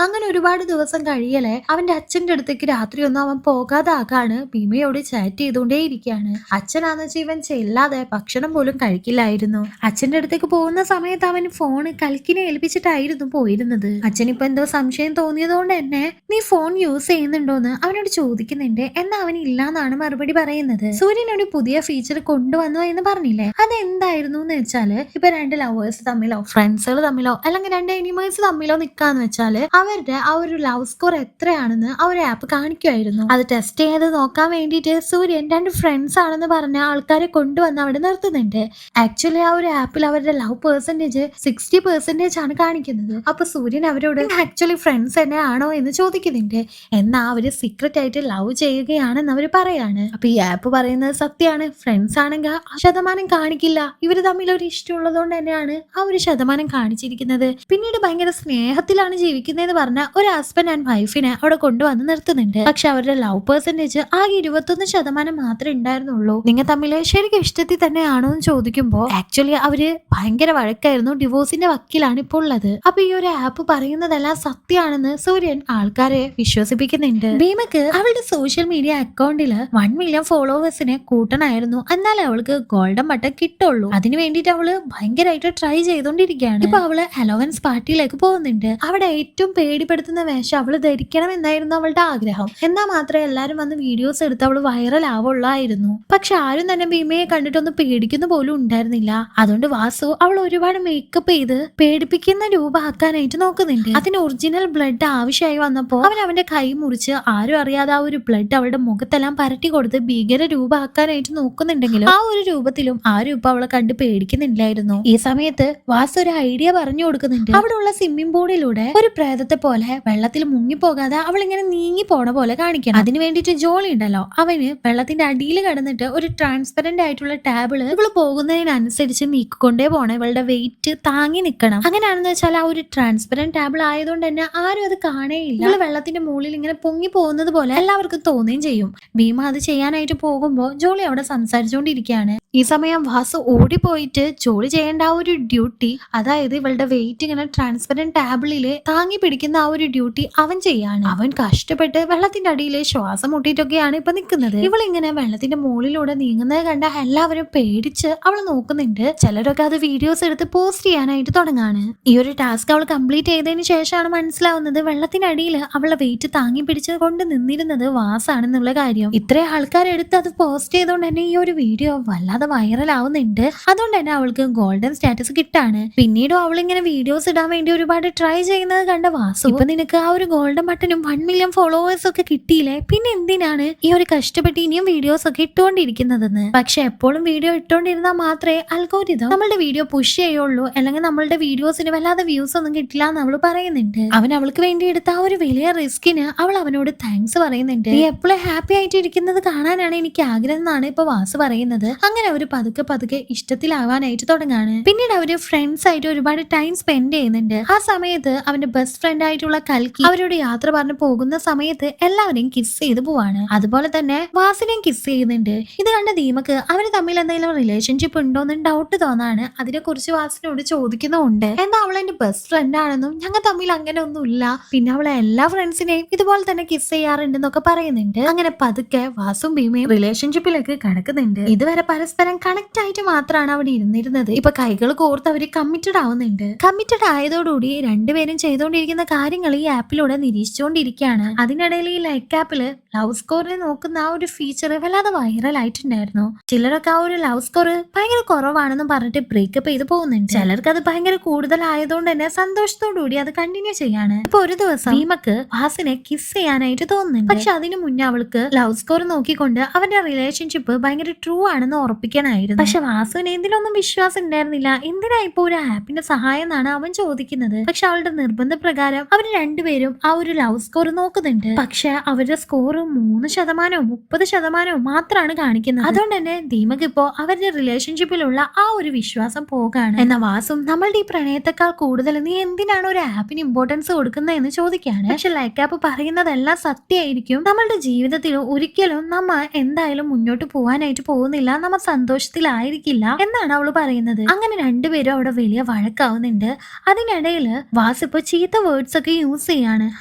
അങ്ങനെ ഒരുപാട് ദിവസം കഴിയലെ അവന്റെ അച്ഛന്റെ അടുത്തേക്ക് രാത്രി ഒന്നും അവൻ പോകാതാകാണ്. ഭീമയോട് ചാറ്റ് ചെയ്തുകൊണ്ടേ ഇരിക്കുകയാണ്. അച്ഛനാന്ന് വെച്ചാൽ ഇവൻ ചെല്ലാതെ ഭക്ഷണം പോലും കഴിക്കില്ലായിരുന്നു. അച്ഛന്റെ അടുത്തേക്ക് പോകുന്ന സമയത്ത് അവൻ ഫോണ് കൽക്കിനെ ഏൽപ്പിച്ചിട്ടായിരുന്നു പോയിരുന്നത്. അച്ഛനിപ്പോ എന്തോ സംശയം തോന്നിയതുകൊണ്ട് തന്നെ നീ ഫോൺ യൂസ് ചെയ്യുന്നുണ്ടോന്ന് അവനോട് ചോദിക്കുന്നുണ്ട്. എന്നാൽ അവൻ ഇല്ലാന്നാണ് മറുപടി പറയുന്നത്. സൂര്യൻ ഒരു പുതിയ ഫീച്ചർ കൊണ്ടുവന്നു എന്ന് പറഞ്ഞില്ലേ, അതെന്തായിരുന്നു എന്ന് വെച്ചാല് ഇപ്പൊ രണ്ട് ലവേഴ്സ് തമ്മിലോ ഫ്രണ്ട്സുകൾ തമ്മിലോ അല്ലെങ്കിൽ രണ്ട് എനിമേഴ്സ് തമ്മിലോ നിക്കാന്ന് വെച്ചാല് അവരുടെ ആ ഒരു ലവ് സ്കോർ എത്രയാണെന്ന് ആ ഒരു ആപ്പ് കാണിക്കുമായിരുന്നു. അത് ടെസ്റ്റ് ചെയ്ത് നോക്കാൻ വേണ്ടിയിട്ട് സൂര്യൻ രണ്ട് ഫ്രണ്ട്സ് ആണെന്ന് പറഞ്ഞ ആൾക്കാരെ കൊണ്ടുവന്ന് അവിടെ നിർത്തുന്നുണ്ട്. ആക്ച്വലി ആ ഒരു ആപ്പിൽ അവരുടെ ലവ് പെർസെന്റേജ് 60% ആണ് കാണിക്കുന്നത്. അപ്പൊ സൂര്യൻ അവരോട് ആക്ച്വലി ഫ്രണ്ട്സ് തന്നെ ആണോ എന്ന് ചോദിക്കുന്നുണ്ട്. എന്നാ അവര് സീക്രട്ട് ആയിട്ട് ലവ് ചെയ്യുകയാണെന്ന് അവര് പറയാണ്. അപ്പൊ ഈ ആപ്പ് പറയുന്നത് സത്യമാണ്. ഫ്രണ്ട്സ് ആണെങ്കിൽ ശതമാനം കാണിക്കില്ല. ഇവര് തമ്മിൽ ഒരു ഇഷ്ടമുള്ളതുകൊണ്ട് തന്നെയാണ് ആ ഒരു ശതമാനം കാണിച്ചിരിക്കുന്നത്. പിന്നീട് ഭയങ്കര സ്നേഹത്തിലാണ് ജീവിക്കുന്നതെന്ന് പറഞ്ഞ ഒരു ഹസ്ബൻഡ് ആൻഡ് വൈഫിനെ അവിടെ കൊണ്ടുവന്ന് നിർത്തുന്നുണ്ട്. പക്ഷെ അവരുടെ ലവ് പെർസെന്റേജ് ആകെ 21% മാത്രമേ ഉണ്ടായിരുന്നുള്ളൂ. നിങ്ങൾ തമ്മിൽ ശരിക്കും ഇഷ്ടത്തിൽ തന്നെയാണോ എന്ന് ചോദിക്കുമ്പോ ആക്ച്വലി അവര് ഭയങ്കര വഴക്കായിരുന്നു. ഡിവോഴ്സിന്റെ വക്കിലാണ് ഇപ്പോൾ ഉള്ളത്. അപ്പൊ ഈ ഒരു ആപ്പ് പറയുന്നതെല്ലാം സത്യമാണെന്ന് സൂര്യൻ ആൾക്കാരെ വിശ്വസിപ്പിക്കുന്നുണ്ട്. ഭീമക്ക് അവളുടെ സോഷ്യൽ മീഡിയ അക്കൗണ്ടില് 1 മില്യൺ ഫോളോവേഴ്സിനെ കൂട്ടണായിരുന്നു. എന്നാലേ അവൾക്ക് ഗോൾഡൻ ബട്ടൺ കിട്ടുള്ളൂ. അതിന് വേണ്ടിയിട്ട് അവള് ഭയങ്കരമായിട്ട് ട്രൈ ചെയ്തോണ്ടിരിക്കുകയാണ്. ഇപ്പൊ അവള് അലവൻസ് പാർട്ടിയിലേക്ക് പോകുന്നുണ്ട്. അവിടെ ഏറ്റവും പേടിപ്പെടുത്തുന്ന വേഷം അവള് ധരിക്കണം എന്നായിരുന്നു അവളുടെ ആഗ്രഹം. എന്നാൽ മാത്രമേ എല്ലാരും വന്ന് വീഡിയോസ് എടുത്ത് അവള് വൈറൽ ആവുള്ളായിരുന്നു. പക്ഷെ ആരും തന്നെ ഭീമയെ കണ്ടിട്ടൊന്നും പേടിക്കുന്ന പോലും ഉണ്ടായിരുന്നില്ല. അതുകൊണ്ട് വാസു അവൾ ഒരുപാട് മേക്കപ്പ് ചെയ്ത് പേടിപ്പിക്കുന്ന രൂപമാക്കാനായിട്ട് നോക്കുന്നുണ്ട്. അതിന് ഒറിജിനൽ ബ്ലഡ് ആവശ്യമായി വന്നപ്പോ അവൻ അവന്റെ കൈ മുറിച്ച് ആരും അറിയാതെ ആ ഒരു ബ്ലഡ് അവളുടെ മുഖത്തെല്ലാം പരട്ടി കൊടുത്ത് ഭീകര രൂപമാക്കാനായിട്ട് നോക്കുന്നുണ്ടെങ്കിലും ആ ഒരു രൂപത്തിലും ആരും ഇപ്പൊ അവളെ കണ്ട് പേടിക്കുന്നില്ലായിരുന്നു. ഈ സമയത്ത് വാസു ഒരു ഐഡിയ പറഞ്ഞു കൊടുക്കുന്നുണ്ട്. അവിടെ ഉള്ള സ്വിമ്മിംഗ് പൂളിലൂടെ ഒരു പ്രേതത്തെ പോലെ വെള്ളത്തിൽ മുങ്ങിപ്പോകാതെ അവൾ ഇങ്ങനെ നീങ്ങി പോണ പോലെ കാണിക്കണം. അതിന് വേണ്ടിയിട്ട് ജോളി ഉണ്ടല്ലോ, അവന് വെള്ളത്തിന്റെ അടിയിൽ കിടന്നിട്ട് ഒരു ട്രാൻസ്പെറന്റ് ആയിട്ടുള്ള ടാബിള് ഇവള് പോകുന്നതിനനുസരിച്ച് നീക്കിക്കൊണ്ടേ പോണം. ഇവളുടെ വെയിറ്റ് താങ്ങി നിൽക്കണം. അങ്ങനെയാണെന്ന് വെച്ചാൽ ആ ഒരു ട്രാൻസ്പെറന്റ് ടാബിൾ ആയതുകൊണ്ട് തന്നെ ആരും അത് കാണേയില്ല. ഇവള് വെള്ളത്തിന്റെ മുകളിൽ ഇങ്ങനെ പൊങ്ങി പോകുന്നത് പോലെ എല്ലാവർക്കും തോന്നുകയും ചെയ്യും. ഭീമ അത് ചെയ്യാനായിട്ട് പോകുമ്പോ ജോളി അവിടെ സംസാരിച്ചുകൊണ്ടിരിക്കുകയാണ്. ഈ സമയം വാസു ഓടിപ്പോയിട്ട് ജോലി ചെയ്യേണ്ട ആ ഒരു ഡ്യൂട്ടി, അതായത് ഇവളുടെ വെയിറ്റ് ഇങ്ങനെ ട്രാൻസ്പെറന്റ് ടാബിളില് താങ്ങി പിടിക്കുന്ന ആ ഒരു ഡ്യൂട്ടി അവൻ ചെയ്യാണ്. അവൻ കഷ്ടപ്പെട്ട് വെള്ളത്തിന്റെ അടിയില് ശ്വാസം മുട്ടിയിട്ടൊക്കെയാണ് ഇപ്പൊ നിൽക്കുന്നത്. ഇവളിങ്ങനെ വെള്ളത്തിന്റെ മുകളിലൂടെ നീങ്ങുന്നത് കണ്ട എല്ലാവരും പേടിച്ച് അവൾ നോക്കുന്നുണ്ട്. ചിലരൊക്കെ അത് വീഡിയോസ് എടുത്ത് പോസ്റ്റ് ചെയ്യാനായിട്ട് തുടങ്ങാണ്. ഈ ഒരു ടാസ്ക് അവൾ കംപ്ലീറ്റ് ചെയ്തതിന് ശേഷമാണ് മനസ്സിലാവുന്നത് വെള്ളത്തിനടിയിൽ അവളുടെ വെയിറ്റ് താങ്ങി പിടിച്ച് കൊണ്ട് നിന്നിരുന്നത് വാസാണെന്നുള്ള കാര്യം. ഇത്രയും ആൾക്കാരെടുത്ത് അത് പോസ്റ്റ് ചെയ്തുകൊണ്ട് തന്നെ ഈ ഒരു വീഡിയോ വല്ലാതെ വൈറൽ ആവുന്നുണ്ട്. അതുകൊണ്ട് തന്നെ അവൾക്ക് ഗോൾഡൻ സ്റ്റാറ്റസ് കിട്ടാണ്. പിന്നീടും അവളിങ്ങനെ വീഡിയോസ് ഇടാൻ വേണ്ടി ഒരുപാട് ട്രൈ ചെയ്യുന്നത് കണ്ട വാസു, ഇപ്പൊ നിനക്ക് ആ ഒരു ഗോൾഡൻ ബട്ടനും 1 മില്യൺ ഫോളോവേഴ്സ് ഒക്കെ കിട്ടിയില്ലേ, പിന്നെ എന്തിനാണ് ഈ ഒരു കഷ്ടപ്പെട്ട് ഇനിയും വീഡിയോസ് ഒക്കെ ഇട്ടുകൊണ്ടിരിക്കുന്നതെന്ന്. പക്ഷെ എപ്പോഴും വീഡിയോ ഇട്ടുകൊണ്ടിരുന്നാൽ മാത്രമേ അൽഗോരിതം നമ്മളുടെ വീഡിയോ പുഷ് ചെയ്യുള്ളൂ, അല്ലെങ്കിൽ നമ്മളുടെ വീഡിയോസിന് വല്ലാതെ വ്യൂസ് ഒന്നും കിട്ടില്ല എന്ന് അവള് പറയുന്നുണ്ട്. അവൻ അവൾക്ക് വേണ്ടി എടുത്ത ആ ഒരു വലിയ റിസ്കിന് അവൾ അവനോട് താങ്ക്സ് പറയുന്നുണ്ട്. നീ എപ്പോഴും ഹാപ്പി ആയിട്ട് ഇരിക്കുന്നത് കാണാനാണ് എനിക്ക് ആഗ്രഹം എന്നാണ് ഇപ്പൊ വാസു പറയുന്നത്. അങ്ങനെ അവർ പതുക്കെ പതുക്കെ ഇഷ്ടത്തിലാവാനായിട്ട് തുടങ്ങാണ്. പിന്നീട് അവര് ഫ്രണ്ട്സ് ആയിട്ട് ഒരുപാട് ടൈം സ്പെൻഡ് ചെയ്യുന്നുണ്ട്. ആ സമയത്ത് അവന്റെ ബെസ്റ്റ് ഫ്രണ്ട് ആയിട്ടുള്ള കൽക്കി അവരോട് യാത്ര പറഞ്ഞു പോകുന്ന സമയത്ത് എല്ലാവരെയും കിസ് ചെയ്ത് പോവാണ്. അതുപോലെ തന്നെ വാസിനെയും കിസ് ചെയ്യുന്നുണ്ട്. ഇത് കണ്ട ദീപക് അവര് തമ്മിൽ എന്തെങ്കിലും റിലേഷൻഷിപ്പ് ഉണ്ടോന്ന് ഡൗട്ട് തോന്നാണ്. അതിനെ കുറിച്ച് വാസിനോട് ചോദിക്കുന്നുണ്ട്. എന്താ അവൾ എന്റെ ബെസ്റ്റ് ഫ്രണ്ട് ആണെന്നും ഞങ്ങൾ തമ്മിൽ അങ്ങനെ ഒന്നും ഇല്ല, പിന്നെ അവളെ എല്ലാ ഫ്രണ്ട്സിനെയും ഇതുപോലെ തന്നെ കിസ് ചെയ്യാറുണ്ടെന്നൊക്കെ പറയുന്നുണ്ട്. അങ്ങനെ പതുക്കെ വാസും ഭീമയും റിലേഷൻഷിപ്പിലേക്ക് കടക്കുന്നുണ്ട്. ഇതുവരെ പരസ്പരം കണക്ട് ആയിട്ട് മാത്രമാണ് അവിടെ ഇരുന്നിരുന്നത്. ഇപ്പൊ കൈകൾ കോർത്ത് അവര് കമ്മിറ്റഡ് ആവുന്നുണ്ട്. കമ്മിറ്റഡ് ആയതോടുകൂടി രണ്ടുപേരും ചെയ്തുകൊണ്ടിരിക്കുന്ന കാര്യങ്ങൾ ഈ ആപ്പിലൂടെ നിരീക്ഷിച്ചുകൊണ്ടിരിക്കുകയാണ്. അതിനിടയിൽ ഈ ലൈക്ക് ആപ്പില് ലവ് സ്കോറിനെ നോക്കുന്ന ആ ഒരു ഫീച്ചർ വല്ലാതെ വൈറൽ ആയിട്ടുണ്ടായിരുന്നു. ചിലരൊക്കെ ആ ഒരു ലവ് സ്കോർ ഭയങ്കര കുറവാണെന്ന് പറഞ്ഞിട്ട് ബ്രേക്കപ്പ് ചെയ്ത് പോകുന്നുണ്ട്. ചിലർക്ക് അത് ഭയങ്കര കൂടുതലായതുകൊണ്ട് തന്നെ സന്തോഷത്തോടുകൂടി അത് കണ്ടിന്യൂ ചെയ്യാണ്. ഇപ്പൊ ഒരു ദിവസം ഭീമക്ക് വാസിനെ കിസ് ചെയ്യാനായിട്ട് തോന്നുന്നുണ്ട്. പക്ഷെ അതിനു മുന്നേ അവൾക്ക് ലവ് സ്കോർ നോക്കിക്കൊണ്ട് അവന്റെ റിലേഷൻഷിപ്പ് ഭയങ്കര ട്രൂ ആണെന്ന് ഉറപ്പിക്കാനായിരുന്നു. പക്ഷെ വാസുവിന് എന്തിനൊന്നും വിശ്വാസം ഉണ്ടായിരുന്നില്ല. എന്തിനാ ഇപ്പൊ ഒരു ആപ്പിന്റെ സഹായം എന്നാണ് അവൻ ചോദിക്കുന്നത്. പക്ഷെ അവളുടെ നിർബന്ധപ്രകാരം അവര് രണ്ടുപേരും ആ ഒരു ലവ് സ്കോർ നോക്കുന്നുണ്ട്. പക്ഷെ അവരുടെ സ്കോർ 3% 30% മാത്രമാണ് കാണിക്കുന്നത്. അതുകൊണ്ട് തന്നെ ദീപക് ഇപ്പോ അവരുടെ റിലേഷൻഷിപ്പിലുള്ള ആ ഒരു വിശ്വാസം പോകാണ്. എന്നാ വാസും നമ്മളുടെ ഈ പ്രണയത്തെക്കാൾ കൂടുതൽ നീ എന്തിനാണ് ഒരു ആപ്പിന് ഇമ്പോർട്ടൻസ് കൊടുക്കുന്നത് എന്ന് ചോദിക്കാണ്. പക്ഷെ ലൈക്ക് ആപ്പ് പറയുന്നതെല്ലാം സത്യമായിരിക്കും. നമ്മളുടെ ജീവിതത്തിൽ ഒരിക്കലും നമ്മ എന്തായാലും മുന്നോട്ട് പോകാനായിട്ട് പോകുന്നില്ല, നമ്മ സന്തോഷത്തിലായിരിക്കില്ല എന്നാണ് അവള് പറയുന്നത്. അങ്ങനെ രണ്ടുപേരും അവിടെ വലിയ വഴക്കാവുന്നുണ്ട്. അതിനിടയിൽ വാസ് ഇപ്പൊ ചീത്ത വേർഡ്സ് ഒക്കെ യൂസ് ചെയ്യാണ്.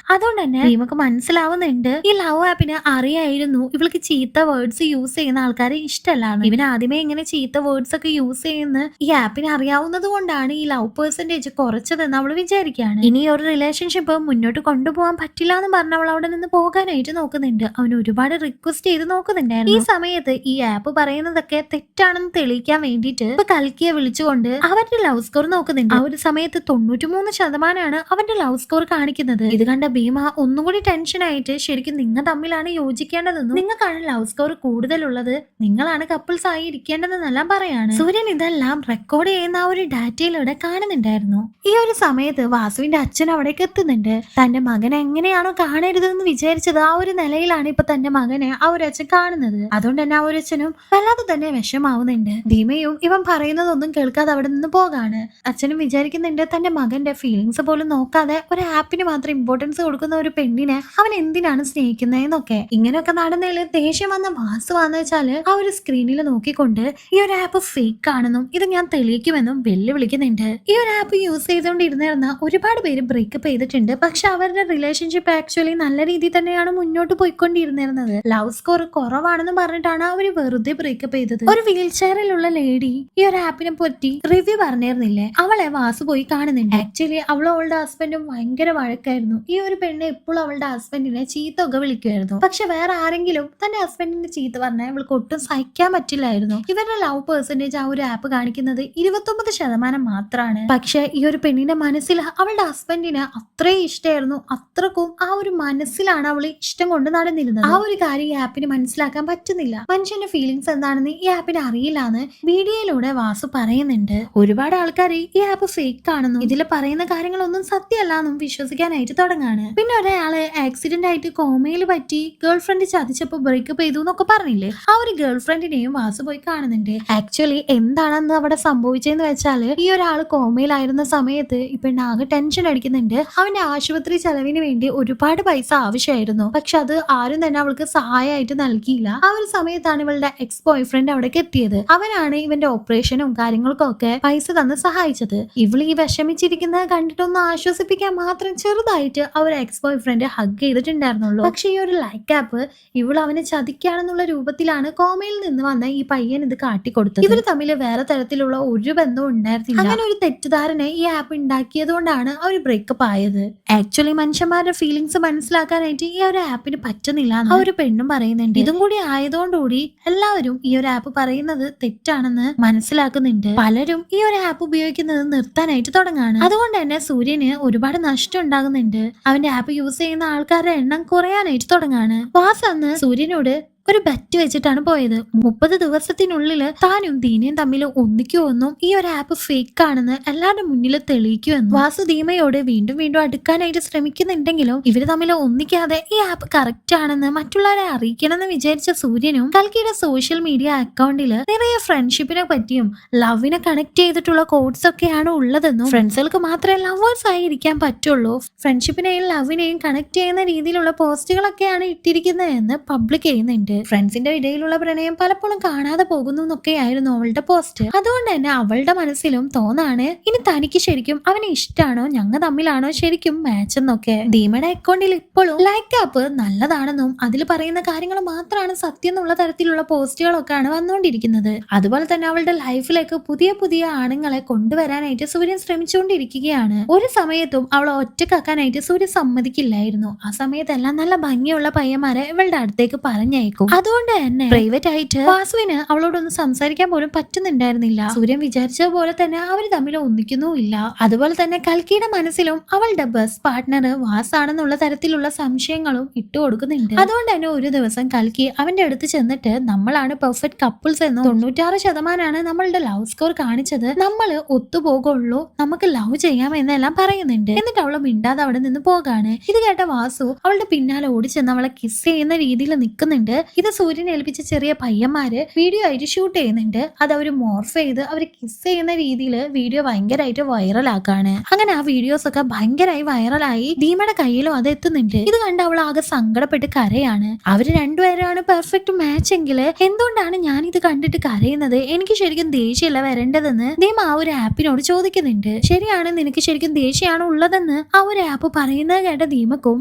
അതുകൊണ്ട് തന്നെ നമുക്ക് മനസ്സിലാവുന്നുണ്ട് ഈ ലവ് ആപ്പിന് അറിയായിരുന്നു ഇവൾക്ക് ചീത്ത വേർഡ്സ് യൂസ് ചെയ്യുന്ന ആൾക്കാരെ ഇഷ്ടമല്ലാന്ന്. ഇവൻ ആദ്യമേ ഇങ്ങനെ ചീത്ത വേർഡ്സ് ഒക്കെ യൂസ് ചെയ്യുന്ന ഈ ആപ്പിന് അറിയാവുന്നത് കൊണ്ടാണ് ഈ ലവ് പെർസെന്റേജ് കുറച്ചതെന്ന് അവള് വിചാരിക്കുകയാണ്. ഇനി ഒരു റിലേഷൻഷിപ്പ് മുന്നോട്ട് കൊണ്ടുപോകാൻ പറ്റില്ല എന്ന് പറഞ്ഞ അവൾ അവിടെ നിന്ന് പോകാനായിട്ട് നോക്കുന്നുണ്ട്. അവൻ ഒരുപാട് റിക്വസ്റ്റ് ചെയ്ത് നോക്കുന്നുണ്ടായിരുന്നു. ഈ സമയത്ത് ഈ ആപ്പ് പറയുന്നതൊക്കെ തെറ്റാണെന്ന് തെളിയിക്കാൻ വേണ്ടിയിട്ട് ഇപ്പൊ കൽക്കിയെ വിളിച്ചുകൊണ്ട് അവരുടെ ലവ് സ്കോർ നോക്കുന്നുണ്ട്. ആ ഒരു സമയത്ത് 93% അവന്റെ ലവ് സ്കോർ കാണിക്കുന്നത്. ഇത് കണ്ട ഭീമ ഒന്നുകൂടി ടെൻഷൻ ആയിട്ട് ശരിക്കും നിങ്ങൾ തമ്മിലാണ് യോജിക്കേണ്ടതെന്നും നിങ്ങൾക്കാണ് ലവ് സ്കോർ കൂടുതലുള്ളത്, നിങ്ങളാണ് കപ്പിൾസ് ആയി ഇരിക്കേണ്ടതെന്നെല്ലാം പറയാണ്. സൂര്യൻ ഇതെല്ലാം റെക്കോർഡ് ചെയ്യുന്ന ആ ഒരു ഡാറ്റയിലൂടെ കാണുന്നുണ്ടായിരുന്നു. ഈ ഒരു സമയത്ത് വാസുവിന്റെ അച്ഛൻ അവിടേക്ക് എത്തുന്നുണ്ട്. തന്റെ മകനെ എങ്ങനെയാണോ കാണരുതെന്ന് വിചാരിച്ചത് ആ ഒരു നിലയിലാണ് ഇപ്പൊ തന്റെ മകനെ ആ ഒരു അച്ഛൻ കാണുന്നത്. അതുകൊണ്ട് തന്നെ ആ ഒരു അച്ഛനും വല്ലാതെ തന്നെ വിഷമാവുന്നുണ്ട്. ധീമയും ഇവൻ പറയുന്നതൊന്നും കേൾക്കാതെ അവിടെ നിന്ന് പോകാണ്. അച്ഛനും വിചാരിക്കുന്നുണ്ട് തന്റെ മകന്റെ ഫീലിങ്സ് പോലും നോക്കാതെ ഒരു ആപ്പിന് മാത്രം ഇമ്പോർട്ടൻസ് കൊടുക്കുന്ന ഒരു പെണ്ണിനെ അവൻ എന്തിനാണ് സ്നേഹിക്കുന്നതെന്നൊക്കെ. ഇങ്ങനെയൊക്കെ നടന്നതിൽ ദേഷ്യം വന്ന വാസു വന്നു വെച്ചാല് ആ ഒരു സ്ക്രീനിൽ നോക്കിക്കൊണ്ട് ഈ ഒരു ആപ്പ് ഫേക്ക് ആണെന്നും ഇത് ഞാൻ തെളിയിക്കുമെന്നും വെല്ലുവിളിക്കുന്നുണ്ട്. ഈ ഒരു ആപ്പ് യൂസ് ചെയ്തുകൊണ്ടിരുന്നിരുന്ന ഒരുപാട് പേര് ബ്രേക്കപ്പ് ചെയ്തിട്ടുണ്ട്. പക്ഷെ അവരുടെ റിലേഷൻഷിപ്പ് ആക്ച്വലി നല്ല രീതിയിൽ തന്നെയാണ് മുന്നോട്ട് പോയിക്കൊണ്ടിരുന്നിരുന്നത്. ലവ് സ്കോർ കുറവാണെന്ന് പറഞ്ഞിട്ടാണ് അവര് വെറുതെ ബ്രേക്കപ്പ് ചെയ്തത്. ഒരു വീൽ ചെയറിലുള്ള ലേഡി ഈ ഒരു ആപ്പിനെ പറ്റി റിവ്യൂ പറഞ്ഞിരുന്നില്ലേ, അവളെ വാസു പോയി കാണുന്നുണ്ട്. ആക്ച്വലി അവളും അവളുടെ ഹസ്ബൻഡും ഭയങ്കര വഴക്കായിരുന്നു. ഈ ഒരു പെണ്ണ് എപ്പോഴും അവളുടെ ഹസ്ബൻഡിനെ ചീത്ത ഒക്കെ വിളിക്കുമായിരുന്നു. പക്ഷെ വേറെ ആരെങ്കിലും തന്റെ ഹസ്ബൻഡിന്റെ ചീത്ത പറഞ്ഞാൽ ഇവൾക്ക് ഒട്ടും സഹിക്കാൻ പറ്റില്ലായിരുന്നു. ഇവരുടെ ലവ് പെർസെന്റേജ് ആ ഒരു ആപ്പ് കാണിക്കുന്നത് 29% മാത്രമാണ്. പക്ഷെ ഈ ഒരു പെണ്ണിന്റെ മനസ്സിൽ അവളുടെ ഹസ്ബൻഡിന് അത്രയും ഇഷ്ടമായിരുന്നു. അത്രക്കും ആ ഒരു മനസ്സിലാണ് അവള് ഇഷ്ടം കൊണ്ട് നടന്നിരുന്നത്. ആ ഒരു കാര്യം ഈ ആപ്പിന് മനസ്സിലാക്കാൻ പറ്റുന്നില്ല. മനുഷ്യന്റെ ഫീലിങ്സ് എന്താണെന്ന് ഈ ആപ്പിന് അറിയില്ലാന്ന് വീഡിയോയിലൂടെ വാസു പറയുന്നുണ്ട്. ഒരുപാട് ആൾക്കാർ ഈ ആപ്പ് ഫേക്ക് ആണെന്നും ഇതിൽ പറയുന്ന കാര്യങ്ങളൊന്നും സത്യമല്ലാന്നും വിശ്വസിക്കാനായിട്ട് തുടങ്ങാണ്. പിന്നെ ഒരാള് ആക്സിഡന്റ് ആയിട്ട് കോമയിൽ പറ്റി ഗേൾ ഫ്രണ്ട് ചതിച്ചപ്പോ ബ്രേക്കപ്പ് ചെയ്തു എന്നൊക്കെ പറഞ്ഞില്ലേ, ആ ഒരു ഗേൾ ഫ്രണ്ടിനെയും വാസു പോയി കാണുന്നുണ്ട്. ആക്ച്വലി എന്താണെന്ന് അവിടെ സംഭവിച്ചതെന്ന് വെച്ചാല് ഈ ഒരാൾ കോമയിലായിരുന്ന സമയത്ത് ഈ പെണ്ണാകെ ടെൻഷൻ അടിക്കുന്നുണ്ട്. അവന്റെ ആശുപത്രി ചെലവിന് വേണ്ടി ഒരുപാട് പൈസ ആവശ്യമായിരുന്നു. പക്ഷെ അത് ആരും തന്നെ അവൾക്ക് സഹായമായിട്ട് നൽകിയില്ല. ആ ഒരു സമയത്താണ് ഇവളുടെ എക്സ് ബോയ് ഫ്രണ്ട് അവിടേക്ക് എത്തിയത്. അവനാണ് ഇവന്റെ ഓപ്പറേഷനും കാര്യങ്ങൾക്കും ഒക്കെ പൈസ തന്ന് സഹായിച്ചത്. ഇവൾ ഈ വിഷമിച്ചിരിക്കുന്നത് കണ്ടിട്ടൊന്ന് ആശ്വസിപ്പിക്കാൻ മാത്രം ചെറുതായിട്ട് ആ ഒരു എക്സ് ബോയ് ഫ്രണ്ട് ഹഗ് ചെയ്തിട്ടുണ്ടായിരുന്നുള്ളൂ. പക്ഷെ ഈ ഒരു ലൈക്ക് ആപ്പ് ഇവൾ അവനെ ചതിക്കാണെന്നുള്ള രൂപത്തിലാണ് കോമയിൽ നിന്ന് വന്ന ഈ പയ്യൻ ഇത് കാട്ടിക്കൊടുത്തത്. ഇവർ തമ്മിൽ വേറെ തരത്തിലുള്ള ഒരു ബന്ധവും ഉണ്ടായിരുന്നില്ല. അങ്ങനെ ഒരു തെറ്റിദ്ധാരണ ഈ ആപ്പ് ഉണ്ടാക്കിയത് കൊണ്ടാണ് ആ ഒരു ബ്രേക്കപ്പ് ആയത്. ആക്ച്വലി മനുഷ്യന്മാരുടെ ഫീലിങ്സ് മനസ്സിലാക്കാനായിട്ട് ഈ ഒരു ആപ്പിന് പറ്റുന്നില്ല ആ ഒരു പെണ്ണും പറയുന്നുണ്ട്. ഇതും കൂടി ആയതുകൊണ്ടുകൂടി എല്ലാവരും ഈ ഒരു ആപ്പ് പറയുന്നത് തെറ്റാണെന്ന് മനസ്സിലാക്കുന്നുണ്ട്. പലരും ഈ ഒരു ആപ്പ് ഉപയോഗിക്കുന്നത് നിർത്താനായിട്ട് തുടങ്ങാണ്. അതുകൊണ്ട് തന്നെ സൂര്യന് ഒരുപാട് നഷ്ടം ഉണ്ടാകുന്നുണ്ട്. അവന്റെ ആപ്പ് യൂസ് ചെയ്യുന്ന ആൾക്കാരുടെ എണ്ണം കുറയാനായിട്ട് തുടങ്ങാണ്. വാസ് അന്ന് സൂര്യനോട് ഒരു ബെറ്റ് വെച്ചിട്ടാണ് പോയത്. 30 ദിവസത്തിനുള്ളിൽ താനും ദീനയും തമ്മിൽ ഒന്നിക്കുമെന്നും ഈ ഒരു ആപ്പ് ഫേക്ക് ആണെന്ന് എല്ലാവരുടെ മുന്നിൽ തെളിയിക്കുമെന്നും വാസു ധീമയോട് വീണ്ടും വീണ്ടും അടുക്കാനായിട്ട് ശ്രമിക്കുന്നുണ്ടെങ്കിലും ഇവര് തമ്മിൽ ഒന്നിക്കാതെ ഈ ആപ്പ് കറക്റ്റ് ആണെന്ന് മറ്റുള്ളവരെ അറിയിക്കണമെന്ന് വിചാരിച്ച സൂര്യനും കൽക്കിയുടെ സോഷ്യൽ മീഡിയ അക്കൗണ്ടിൽ നിറയെ ഫ്രണ്ട്ഷിപ്പിനെ പറ്റിയും ലവിനെ കണക്ട് ചെയ്തിട്ടുള്ള കോഡ്സ് ഒക്കെയാണ് ഉള്ളതെന്നും ഫ്രണ്ട്സുകൾക്ക് മാത്രമേ ലവേഴ്സ് ആയി ഇരിക്കാൻ പറ്റുള്ളൂ, ഫ്രണ്ട്ഷിപ്പിനെയും ലവിനെയും കണക്ട് ചെയ്യുന്ന രീതിയിലുള്ള പോസ്റ്റുകളൊക്കെയാണ് ഇട്ടിരിക്കുന്നതെന്ന് പബ്ലിക് ചെയ്യുന്നുണ്ട്. ഫ്രണ്ട്സിന്റെ ഇടയിലുള്ള പ്രണയം പലപ്പോഴും കാണാതെ പോകുന്നു എന്നൊക്കെയായിരുന്നു അവളുടെ പോസ്റ്റ്. അതുകൊണ്ട് തന്നെ അവളുടെ മനസ്സിലും തോന്നാണ് ഇനി തനിക്ക് ശരിക്കും അവനെ ഇഷ്ടമാണോ, ഞങ്ങൾ തമ്മിലാണോ ശരിക്കും മാച്ച് എന്നൊക്കെ. ധീമയുടെ അക്കൗണ്ടിൽ ഇപ്പോഴും ലൈക്ക് ആപ്പ് നല്ലതാണെന്നും അതിൽ പറയുന്ന കാര്യങ്ങൾ മാത്രമാണ് സത്യം എന്നുള്ള തരത്തിലുള്ള പോസ്റ്റുകളൊക്കെയാണ് വന്നുകൊണ്ടിരിക്കുന്നത്. അതുപോലെ തന്നെ അവളുടെ ലൈഫിലേക്ക് പുതിയ പുതിയ ആണുങ്ങളെ കൊണ്ടുവരാനായിട്ട് സൂര്യൻ ശ്രമിച്ചുകൊണ്ടിരിക്കുകയാണ്. ഒരു സമയത്തും അവളെ ഒറ്റക്കാക്കാനായിട്ട് സൂര്യൻ സമ്മതിക്കില്ലായിരുന്നു. ആ സമയത്തെല്ലാം നല്ല ഭംഗിയുള്ള പയ്യന്മാരെ ഇവളുടെ അടുത്തേക്ക് പറഞ്ഞയക്കും. അതുകൊണ്ട് തന്നെ പ്രൈവറ്റ് ആയിട്ട് വാസുവിന് അവളോടൊന്നും സംസാരിക്കാൻ പോലും പറ്റുന്നുണ്ടായിരുന്നില്ല. സൂര്യൻ വിചാരിച്ച പോലെ തന്നെ അവര് തമ്മിൽ ഒന്നിക്കുന്നുമില്ല. അതുപോലെ തന്നെ കൽക്കിയുടെ മനസ്സിലും അവളുടെ ബെസ്റ്റ് പാർട്ട്ണർ വാസാണെന്നുള്ള തരത്തിലുള്ള സംശയങ്ങളും ഇട്ടു കൊടുക്കുന്നുണ്ട്. അതുകൊണ്ട് തന്നെ ഒരു ദിവസം കൽക്കി അവന്റെ അടുത്ത് ചെന്നിട്ട് നമ്മളാണ് പെർഫെക്റ്റ് കപ്പിൾസ് എന്നും 96% നമ്മളുടെ ലവ് സ്കോർ കാണിച്ചത്, നമ്മൾ ഒത്തുപോകുള്ളൂ, നമുക്ക് ലവ് ചെയ്യാം എന്നെല്ലാം പറയുന്നുണ്ട്. എന്നിട്ട് അവള് മിണ്ടാതെ അവിടെ നിന്ന് പോകാണ്. ഇത് കേട്ട വാസു അവളുടെ പിന്നാലെ ഓടിച്ചെന്ന് അവളെ കിസ് ചെയ്യുന്ന രീതിയിൽ നിൽക്കുന്നുണ്ട്. ഇത് സൂര്യനെ ഏൽപ്പിച്ച ചെറിയ പയ്യന്മാര് വീഡിയോ ആയിട്ട് ഷൂട്ട് ചെയ്യുന്നുണ്ട്. അത് അവര് മോർഫ് ചെയ്ത് അവര് കിസ് ചെയ്യുന്ന രീതിയിൽ വീഡിയോ ഭയങ്കരമായിട്ട് വൈറലാക്കാണ്. അങ്ങനെ ആ വീഡിയോസ് ഒക്കെ ഭയങ്കരമായി വൈറലായി ധീമയുടെ കയ്യിലും അത് എത്തുന്നുണ്ട്. ഇത് കണ്ട് അവൾ ആകെ സങ്കടപ്പെട്ട് കരയാണ്. അവര് രണ്ടുപേരാണ് പെർഫെക്റ്റ് മാച്ച് എങ്കിൽ എന്തുകൊണ്ടാണ് ഞാൻ ഇത് കണ്ടിട്ട് കരയുന്നത്, എനിക്ക് ശരിക്കും ദേഷ്യമല്ല വരേണ്ടതെന്ന് ധീമ ആ ഒരു ആപ്പിനോട് ചോദിക്കുന്നുണ്ട്. ശരിയാണ്, നിനക്ക് ശരിക്കും ദേഷ്യമാണ് ഉള്ളതെന്ന് ആ ഒരു ആപ്പ് പറയുന്നത് കേട്ട ധീമക്കും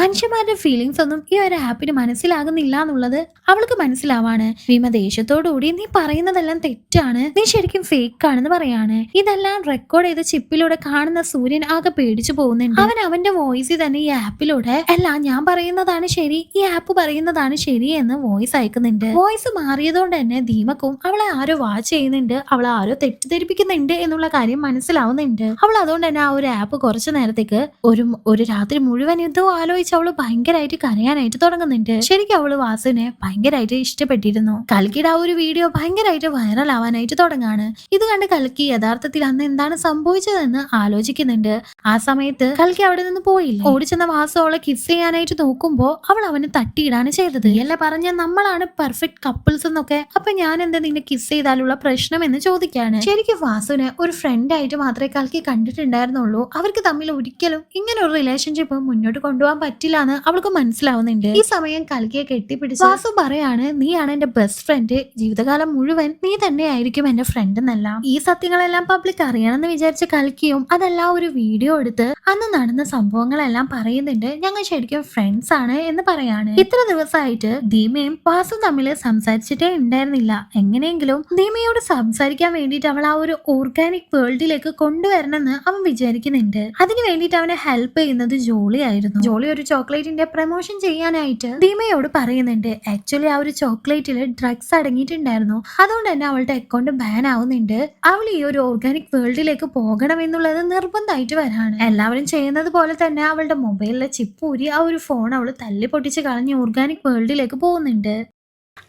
മനുഷ്യന്മാരുടെ ഫീലിങ്സ് ഒന്നും ഈ ഒരു ആപ്പിന് മനസ്സിലാകുന്നില്ല എന്നുള്ളത് അവൾക്ക് മനസ്സിലാവാണ്. ഭീമ ദേഷ്യത്തോടുകൂടി നീ പറയുന്നതെല്ലാം തെറ്റാണ്, നീ ശരിക്കും ഫേക്ക് ആണെന്ന് പറയാണ്. ഇതെല്ലാം റെക്കോർഡ് ചെയ്ത ചിപ്പിലൂടെ കാണുന്ന സൂര്യൻ ആകെ പേടിച്ചു പോകുന്നുണ്ട്. അവൻ അവന്റെ വോയിസ് തന്നെ ഈ ആപ്പിലൂടെ അല്ല ഞാൻ പറയുന്നതാണ് ശരി, ഈ ആപ്പ് പറയുന്നതാണ് ശരി എന്ന് വോയിസ് അയക്കുന്നുണ്ട്. വോയിസ് മാറിയതുകൊണ്ട് തന്നെ ധീമക്കും അവളെ ആരോ വാച്ച് ചെയ്യുന്നുണ്ട്, അവളെ ആരോ തെറ്റിദ്ധരിപ്പിക്കുന്നുണ്ട് എന്നുള്ള കാര്യം മനസ്സിലാവുന്നുണ്ട്. അവൾ അതുകൊണ്ട് തന്നെ ആ ഒരു ആപ്പ് കുറച്ചു നേരത്തേക്ക് ഒരു രാത്രി മുഴുവൻ ഇതോ ആലോചിച്ച് അവള് ഭയങ്കരമായിട്ട് കരയാനായിട്ട് തുടങ്ങുന്നുണ്ട്. ശരിക്കും അവള് വാസുവിനെ ഭയങ്കരമായിട്ട് ഇഷ്ടപ്പെട്ടിരുന്നു. കൽക്കിയുടെ ആ ഒരു വീഡിയോ ഭയങ്കരമായിട്ട് വൈറൽ ആവാനായിട്ട് തുടങ്ങാണ്. ഇത് കണ്ട് കൽക്കി യഥാർത്ഥത്തിൽ അന്ന് എന്താണ് സംഭവിച്ചതെന്ന് ആലോചിക്കുന്നുണ്ട്. ആ സമയത്ത് കൽക്കി അവിടെ നിന്ന് പോയില്ല. ഓടിച്ചെന്ന വാസു അവളെ കിസ് ചെയ്യാനായിട്ട് നോക്കുമ്പോ അവൾ അവന് തട്ടിയിടാണ് ചെയ്തത്. അല്ല പറഞ്ഞ നമ്മളാണ് പെർഫെക്റ്റ് കപ്പിൾസ് എന്നൊക്കെ, അപ്പൊ ഞാൻ എന്താ നിന്നെ കിസ് ചെയ്താലുള്ള പ്രശ്നം എന്ന് ചോദിക്കാണ്. ശരിക്കും വാസുവിനെ ഒരു ഫ്രണ്ട് ആയിട്ട് മാത്രമേ കൽക്കി കണ്ടിട്ടുണ്ടായിരുന്നുള്ളൂ. അവർക്ക് തമ്മിൽ ഒരിക്കലും ഇങ്ങനെ ഒരു റിലേഷൻഷിപ്പ് മുന്നോട്ട് കൊണ്ടുപോകാൻ പറ്റില്ല എന്ന് അവൾക്ക് മനസ്സിലാവുന്നുണ്ട്. ഈ സമയം കൽക്കിയെ കെട്ടിപ്പിടിച്ച് വാസു പറയാണ്, നീയാണ് എന്റെ ബെസ്റ്റ് ഫ്രണ്ട്, ജീവിതകാലം മുഴുവൻ നീ തന്നെ ആയിരിക്കും എന്റെ ഫ്രണ്ട് എന്നെല്ലാം. ഈ സത്യങ്ങളെല്ലാം പബ്ലിക് അറിയണമെന്ന് വിചാരിച്ച കൽക്കിയും അതെല്ലാം ഒരു വീഡിയോ എടുത്ത് അന്ന് നടന്ന സംഭവങ്ങളെല്ലാം പറയുന്നുണ്ട്. ഞങ്ങൾ ശരിക്കും ഫ്രണ്ട്സ് ആണ് എന്ന് പറയാണ്. ഇത്ര ദിവസമായിട്ട് ധീമയും വാസും തമ്മിൽ സംസാരിച്ചിട്ടേ ഉണ്ടായിരുന്നില്ല. എങ്ങനെയെങ്കിലും ധീമയോട് സംസാരിക്കാൻ വേണ്ടിയിട്ട് അവൾ ആ ഒരു ഓർഗാനിക് വേൾഡിലേക്ക് കൊണ്ടുവരണമെന്ന് അവൻ വിചാരിക്കുന്നുണ്ട്. അതിന് വേണ്ടിയിട്ട് അവനെ ഹെൽപ്പ് ചെയ്യുന്നത് ജോളി ആയിരുന്നു. ജോളി ഒരു ചോക്ലേറ്റിന്റെ പ്രൊമോഷൻ ചെയ്യാനായിട്ട് ധീമയോട് പറയുന്നുണ്ട്. ആക്ച്വലി ആ ഒരു ചോക്ലേറ്റിൽ ഡ്രഗ്സ് അടങ്ങിയിട്ടുണ്ടായിരുന്നു. അതുകൊണ്ട് തന്നെ അവളുടെ അക്കൗണ്ട് ബാൻ ആവുന്നുണ്ട്. അവൾ ഈ ഒരു ഓർഗാനിക് വേൾഡിലേക്ക് പോകണം എന്നുള്ളത് നിർബന്ധമായിട്ട് വരാണ്. എല്ലാവരും ചെയ്യുന്നത് പോലെ തന്നെ അവളുടെ മൊബൈലിലെ ചിപ്പ് ഊരി ആ ഒരു ഫോൺ അവൾ തല്ലി പൊട്ടിച്ച് കളഞ്ഞ് ഓർഗാനിക് വേൾഡിലേക്ക് പോകുന്നുണ്ട്.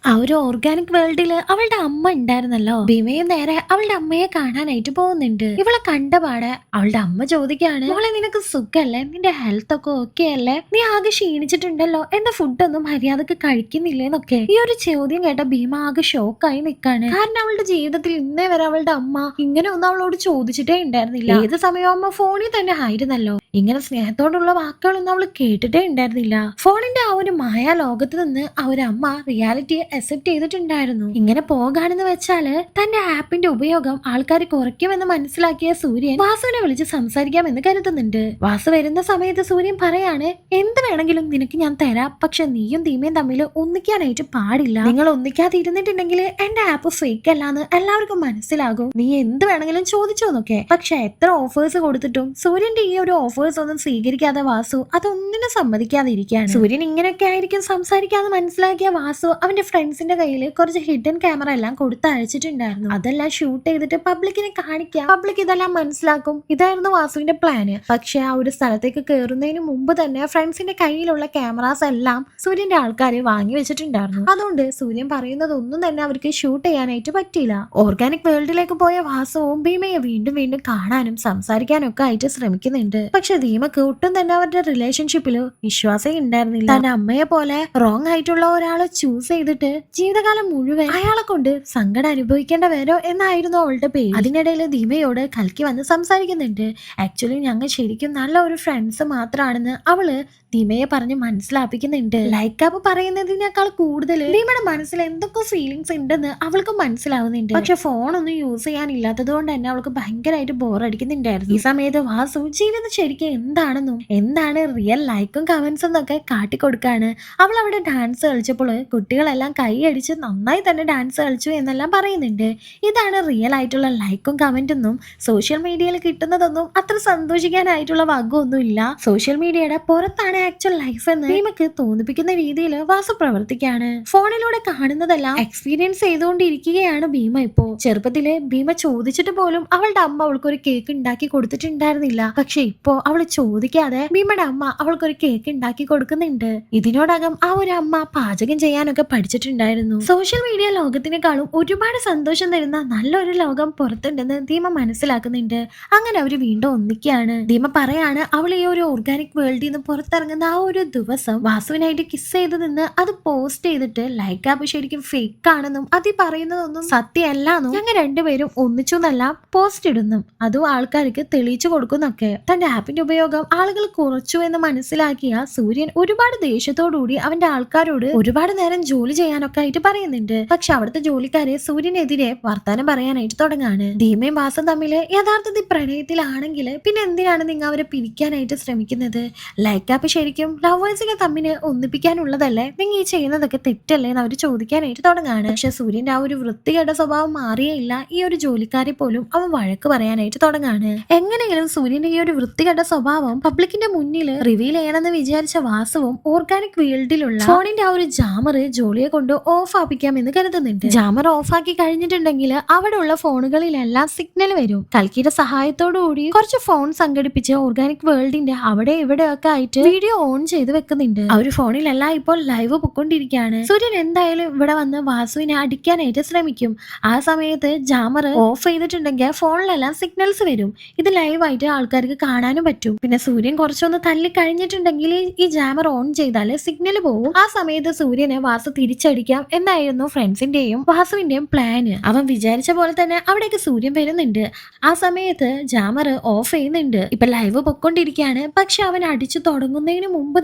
ആ ഒരു ഓർഗാനിക് വേൾഡില് അവളുടെ അമ്മ ഉണ്ടായിരുന്നല്ലോ. ഭീമയും നേരെ അവളുടെ അമ്മയെ കാണാനായിട്ട് പോകുന്നുണ്ട്. ഇവളെ കണ്ടപാടെ അവളുടെ അമ്മ ചോദിക്കാണ്, അവളെ നിനക്ക് സുഖല്ലേ, നിന്റെ ഹെൽത്ത് ഒക്കെ ഓക്കെ അല്ലേ, നീ ആകെ ക്ഷീണിച്ചിട്ടുണ്ടല്ലോ, എന്താ ഫുഡൊന്നും മര്യാദക്ക് കഴിക്കുന്നില്ലേന്നൊക്കെ. ഈ ഒരു ചോദ്യം കേട്ട ഭീമ ആകെ ഷോക്കായി നിൽക്കാണ്. കാരണം അവളുടെ ജീവിതത്തിൽ ഇന്നേ വരെ അവളുടെ അമ്മ ഇങ്ങനെ ഒന്നും അവളോട് ചോദിച്ചിട്ടേ ഉണ്ടായിരുന്നില്ല. ഏത് സമയവും അമ്മ ഫോണിൽ തന്നെ ആയിരുന്നല്ലോ. ഇങ്ങനെ സ്നേഹത്തോടുള്ള വാക്കുകളൊന്നും അവള് കേട്ടിട്ടേ ഉണ്ടായിരുന്നില്ല. ഫോണിന്റെ ആ ഒരു മായ ലോകത്ത് നിന്ന് ആ ഒരു അമ്മ റിയാലിറ്റി അക്സെപ്റ്റ് ചെയ്തിട്ടുണ്ടായിരുന്നു. ഇങ്ങനെ പോകാണെന്ന് വെച്ചാല് തന്റെ ആപ്പിന്റെ ഉപയോഗം ആൾക്കാർ കുറയ്ക്കുമെന്ന് മനസ്സിലാക്കിയ സൂര്യൻ വാസുവിനെ വിളിച്ച് സംസാരിക്കാമെന്ന് കരുതുന്നുണ്ട്. വാസു വരുന്ന സമയത്ത് സൂര്യൻ പറയാണ്, എന്ത് വേണമെങ്കിലും നിനക്ക് ഞാൻ തരാം, പക്ഷെ നീയും ധീമയും തമ്മിൽ ഒന്നിക്കാനായിട്ട് പാടില്ല. നിങ്ങൾ ഒന്നിക്കാതെ ഇരുന്നിട്ടുണ്ടെങ്കിൽ എന്റെ ആപ്പ് ഫേക്ക് അല്ലാന്ന് എല്ലാവർക്കും മനസ്സിലാകും. നീ എന്ത് വേണമെങ്കിലും ചോദിച്ചോന്നൊക്കെ. പക്ഷെ എത്ര ഓഫേഴ്സ് കൊടുത്തിട്ടും സൂര്യന്റെ ഈ ഒരു ഓഫേഴ്സ് ഓഫേഴ്സ് ഒന്നും സ്വീകരിക്കാതെ വാസു അതൊന്നിനും സമ്മതിക്കാതെ ഇരിക്കുകയാണ്. സൂര്യൻ ഇങ്ങനെയൊക്കെ ആയിരിക്കും സംസാരിക്കാതെ മനസ്സിലാക്കിയ വാസു അവന്റെ ഫ്രണ്ട്സിന്റെ കയ്യിൽ കുറച്ച് ഹിഡൻ ക്യാമറ എല്ലാം കൊടുത്തയച്ചിട്ടുണ്ടായിരുന്നു. അതെല്ലാം ഷൂട്ട് ചെയ്തിട്ട് പബ്ലിക്കിനെ കാണിക്കാം, പബ്ലിക് ഇതെല്ലാം മനസ്സിലാക്കും. ഇതായിരുന്നു വാസുവിന്റെ പ്ലാന്. പക്ഷെ ആ ഒരു സ്ഥലത്തേക്ക് കയറുന്നതിന് മുമ്പ് തന്നെ ഫ്രണ്ട്സിന്റെ കയ്യിലുള്ള ക്യാമറാസ് എല്ലാം സൂര്യന്റെ ആൾക്കാരെ വാങ്ങി വെച്ചിട്ടുണ്ടായിരുന്നു. അതുകൊണ്ട് സൂര്യൻ പറയുന്നതൊന്നും തന്നെ അവർക്ക് ഷൂട്ട് ചെയ്യാനായിട്ട് പറ്റിയില്ല. ഓർഗാനിക് വേൾഡിലേക്ക് പോയ വാസുവും ഭീമയെ വീണ്ടും വീണ്ടും കാണാനും സംസാരിക്കാനും ഒക്കെ ആയിട്ട് ശ്രമിക്കുന്നുണ്ട്. പക്ഷെ ഭീമക്ക് ഒട്ടും തന്നെ അവരുടെ റിലേഷൻഷിപ്പിൽ വിശ്വാസം ഉണ്ടായിരുന്നില്ല. തന്റെ അമ്മയെ പോലെ റോങ് ആയിട്ടുള്ള ഒരാളെ ചൂസ് ചെയ്തിട്ട് ജീവിതകാലം മുഴുവൻ അയാളെ കൊണ്ട് സങ്കടം അനുഭവിക്കേണ്ട വരോ എന്നായിരുന്നു അവളുടെ പേര്. അതിനിടയിൽ ഭീമയോട് കൽക്കി വന്ന് സംസാരിക്കുന്നുണ്ട്. ആക്ച്വലി ഞങ്ങൾ ശരിക്കും നല്ല ഒരു ഫ്രണ്ട്സ് മാത്രമാണെന്ന് അവള് ഭീമയെ പറഞ്ഞ് മനസ്സിലാപ്പിക്കുന്നുണ്ട്. ലൈക്കാപ്പ് പറയുന്നതിനേക്കാൾ കൂടുതൽ ഭീമയുടെ മനസ്സിൽ എന്തൊക്കെ ഫീലിങ്സ് ഉണ്ടെന്ന് അവൾക്ക് മനസ്സിലാവുന്നുണ്ട്. പക്ഷെ ഫോണൊന്നും യൂസ് ചെയ്യാനില്ലാത്തത് കൊണ്ട് തന്നെ അവൾക്ക് ഭയങ്കരമായിട്ട് ബോറടിക്കുന്നുണ്ടായിരുന്നു. ഈ സമയത്ത് വാസു ജീവിതം ശരിക്കും എന്താണെന്നും എന്താണ് റിയൽ ലൈക്കും കമന്റ്സും എന്നൊക്കെ കാട്ടിക്കൊടുക്കാണ്. അവൾ അവിടെ ഡാൻസ് കളിച്ചപ്പോൾ കുട്ടികളെല്ലാം കൈയടിച്ച് നന്നായി തന്നെ ഡാൻസ് കളിച്ചു എന്നെല്ലാം പറയുന്നുണ്ട്. ഇതാണ് റിയൽ ആയിട്ടുള്ള ലൈക്കും കമന്റൊന്നും സോഷ്യൽ മീഡിയയിൽ കിട്ടുന്നതൊന്നും അത്ര സന്തോഷിക്കാനായിട്ടുള്ള വകയൊന്നും ഇല്ല. സോഷ്യൽ മീഡിയയുടെ പുറത്താണ് ആക്ച്വൽ ലൈഫ് എന്ന് ഭീമക്ക് തോന്നിപ്പിക്കുന്ന രീതിയിൽ വാസു പ്രവർത്തിക്കാണ്. ഫോണിലൂടെ കാണുന്നതെല്ലാം എക്സ്പീരിയൻസ് ചെയ്തുകൊണ്ടിരിക്കുകയാണ് ഭീമ. ഇപ്പോ ചെറുപ്പത്തില് ഭീമ ചോദിച്ചിട്ട് പോലും അവളുടെ അമ്മ അവൾക്കൊരു കേക്ക് ഉണ്ടാക്കി കൊടുത്തിട്ടുണ്ടായിരുന്നില്ല. പക്ഷെ ഇപ്പോ അവള് ചോദിക്കാതെ ഭീമയുടെ അമ്മ അവൾക്കൊരു കേക്ക് ഉണ്ടാക്കി കൊടുക്കുന്നുണ്ട്. ഇതിനോടകം ആ ഒരു അമ്മ പാചകം ചെയ്യാനൊക്കെ പഠിച്ചിട്ടുണ്ടായിരുന്നു. സോഷ്യൽ മീഡിയ ലോകത്തിനേക്കാളും ഒരുപാട് സന്തോഷം തരുന്ന നല്ലൊരു ലോകം പുറത്തുണ്ടെന്ന് ഭീമ മനസ്സിലാക്കുന്നുണ്ട്. അങ്ങനെ അവര് വീണ്ടും ഒന്നിക്കുകയാണ്. ഭീമ പറയാണ് അവൾ ഈ ഒരു ഓർഗാനിക് വേൾഡിൽ നിന്ന് പുറത്തിറങ്ങുന്ന ആ ഒരു ദിവസം വാസുവിനായിട്ട് കിസ് ചെയ്ത് നിന്ന് അത് പോസ്റ്റ് ചെയ്തിട്ട് ലൈക്ക് ആപ്പ് ശരിക്കും ഫേക്ക് ആണെന്നും അത് പറയുന്നതൊന്നും സത്യമല്ലാന്നും ഞങ്ങൾ രണ്ടുപേരും ഒന്നിച്ചൊന്നല്ല പോസ്റ്റ് ഇടുന്നു, അതും ആൾക്കാർക്ക് തെളിയിച്ചു കൊടുക്കുന്നൊക്കെ. തന്റെ ആപ്പിന്റെ ഉപയോഗം ആളുകൾ കുറച്ചു എന്ന് മനസ്സിലാക്കിയ സൂര്യൻ ഒരുപാട് ദേഷ്യത്തോടുകൂടി അവന്റെ ആൾക്കാരോട് ഒരുപാട് നേരം ജോലി ചെയ്യാനൊക്കെ ആയിട്ട് പറയുന്നുണ്ട്. പക്ഷെ അവിടുത്തെ ജോലിക്കാരെ സൂര്യനെതിരെ വർത്താനം പറയാനായിട്ട് തുടങ്ങാണ്. ധീമയും വാസും തമ്മില് യഥാർത്ഥത്തിൽ പ്രണയത്തിലാണെങ്കിൽ പിന്നെ എന്തിനാണ് നിങ്ങൾ അവരെ പിരിക്കാനായിട്ട് ശ്രമിക്കുന്നത്? ലൈക്ക് ആപ്പ് ശരിക്കും ലവേഴ്സിനെ തമ്മിൽ ഒന്നിപ്പിക്കാനുള്ളതല്ലേ? നിങ്ങൾ ഈ ചെയ്യുന്നതൊക്കെ തെറ്റല്ലേ എന്ന് അവർ ചോദിക്കാനായിട്ട് തുടങ്ങാണ്. പക്ഷെ സൂര്യന്റെ ആ ഒരു വൃത്തികെട്ട സ്വഭാവം മാറിയില്ല. ഈ ഒരു ജോലിക്കാരെ പോലും അവൻ വഴക്ക് പറയാനായിട്ട് തുടങ്ങാണ്. എങ്ങനെയെങ്കിലും സൂര്യന്റെ ഈ ഒരു വൃത്തികെട്ട സ്വഭാവം പബ്ലിക്കിന്റെ മുന്നിൽ റിവീൽ ചെയ്യണമെന്ന് വിചാരിച്ച വാസുവും ഓർഗാനിക് വേൾഡിലുള്ള ഫോണിന്റെ ആ ഒരു ജാമർ ജോലിയെ കൊണ്ട് ഓഫ് ആപ്പിക്കാമെന്ന് കരുതുന്നുണ്ട്. ജാമർ ഓഫ് ആക്കി കഴിഞ്ഞിട്ടുണ്ടെങ്കിൽ അവിടെ ഉള്ള ഫോണുകളിലെല്ലാം സിഗ്നൽ വരും. കൽക്കിയുടെ സഹായത്തോടു കൂടി കുറച്ച് ഫോൺ സംഘടിപ്പിച്ച് ഓർഗാനിക് വേൾഡിന്റെ അവിടെ ഇവിടെ ഒക്കെ ആയിട്ട് വീഡിയോ ഓൺ ചെയ്ത് വെക്കുന്നുണ്ട്. ആ ഒരു ഫോണിലെല്ലാം ഇപ്പോൾ ലൈവ് പൊക്കൊണ്ടിരിക്കുകയാണ്. സൂര്യൻ എന്തായാലും ഇവിടെ വന്ന് വാസുവിനെ അടിക്കാനായിട്ട് ശ്രമിക്കും. ആ സമയത്ത് ജാമർ ഓഫ് ചെയ്തിട്ടുണ്ടെങ്കിൽ ഫോണിലെല്ലാം സിഗ്നൽസ് വരും. ഇത് ലൈവായിട്ട് ആൾക്കാർക്ക് കാണാനും പറ്റും. പിന്നെ സൂര്യൻ കുറച്ചൊന്ന് തല്ലി കഴിഞ്ഞിട്ടുണ്ടെങ്കിൽ ഈ ജാമർ ഓൺ ചെയ്താൽ സിഗ്നൽ പോകും. ആ സമയത്ത് സൂര്യനെ വാസു തിരിച്ചടിക്കാം എന്നായിരുന്നു ഫ്രണ്ട്സിന്റെയും വാസുവിന്റെയും പ്ലാന്. അവൻ വിചാരിച്ച പോലെ തന്നെ അവിടേക്ക് സൂര്യൻ വരുന്നുണ്ട്. ആ സമയത്ത് ജാമർ ഓഫ് ചെയ്യുന്നുണ്ട്. ഇപ്പൊ ലൈവ് പൊക്കൊണ്ടിരിക്കുകയാണ്. പക്ഷെ അവൻ അടിച്ചു തുടങ്ങുന്നതിന് മുമ്പ്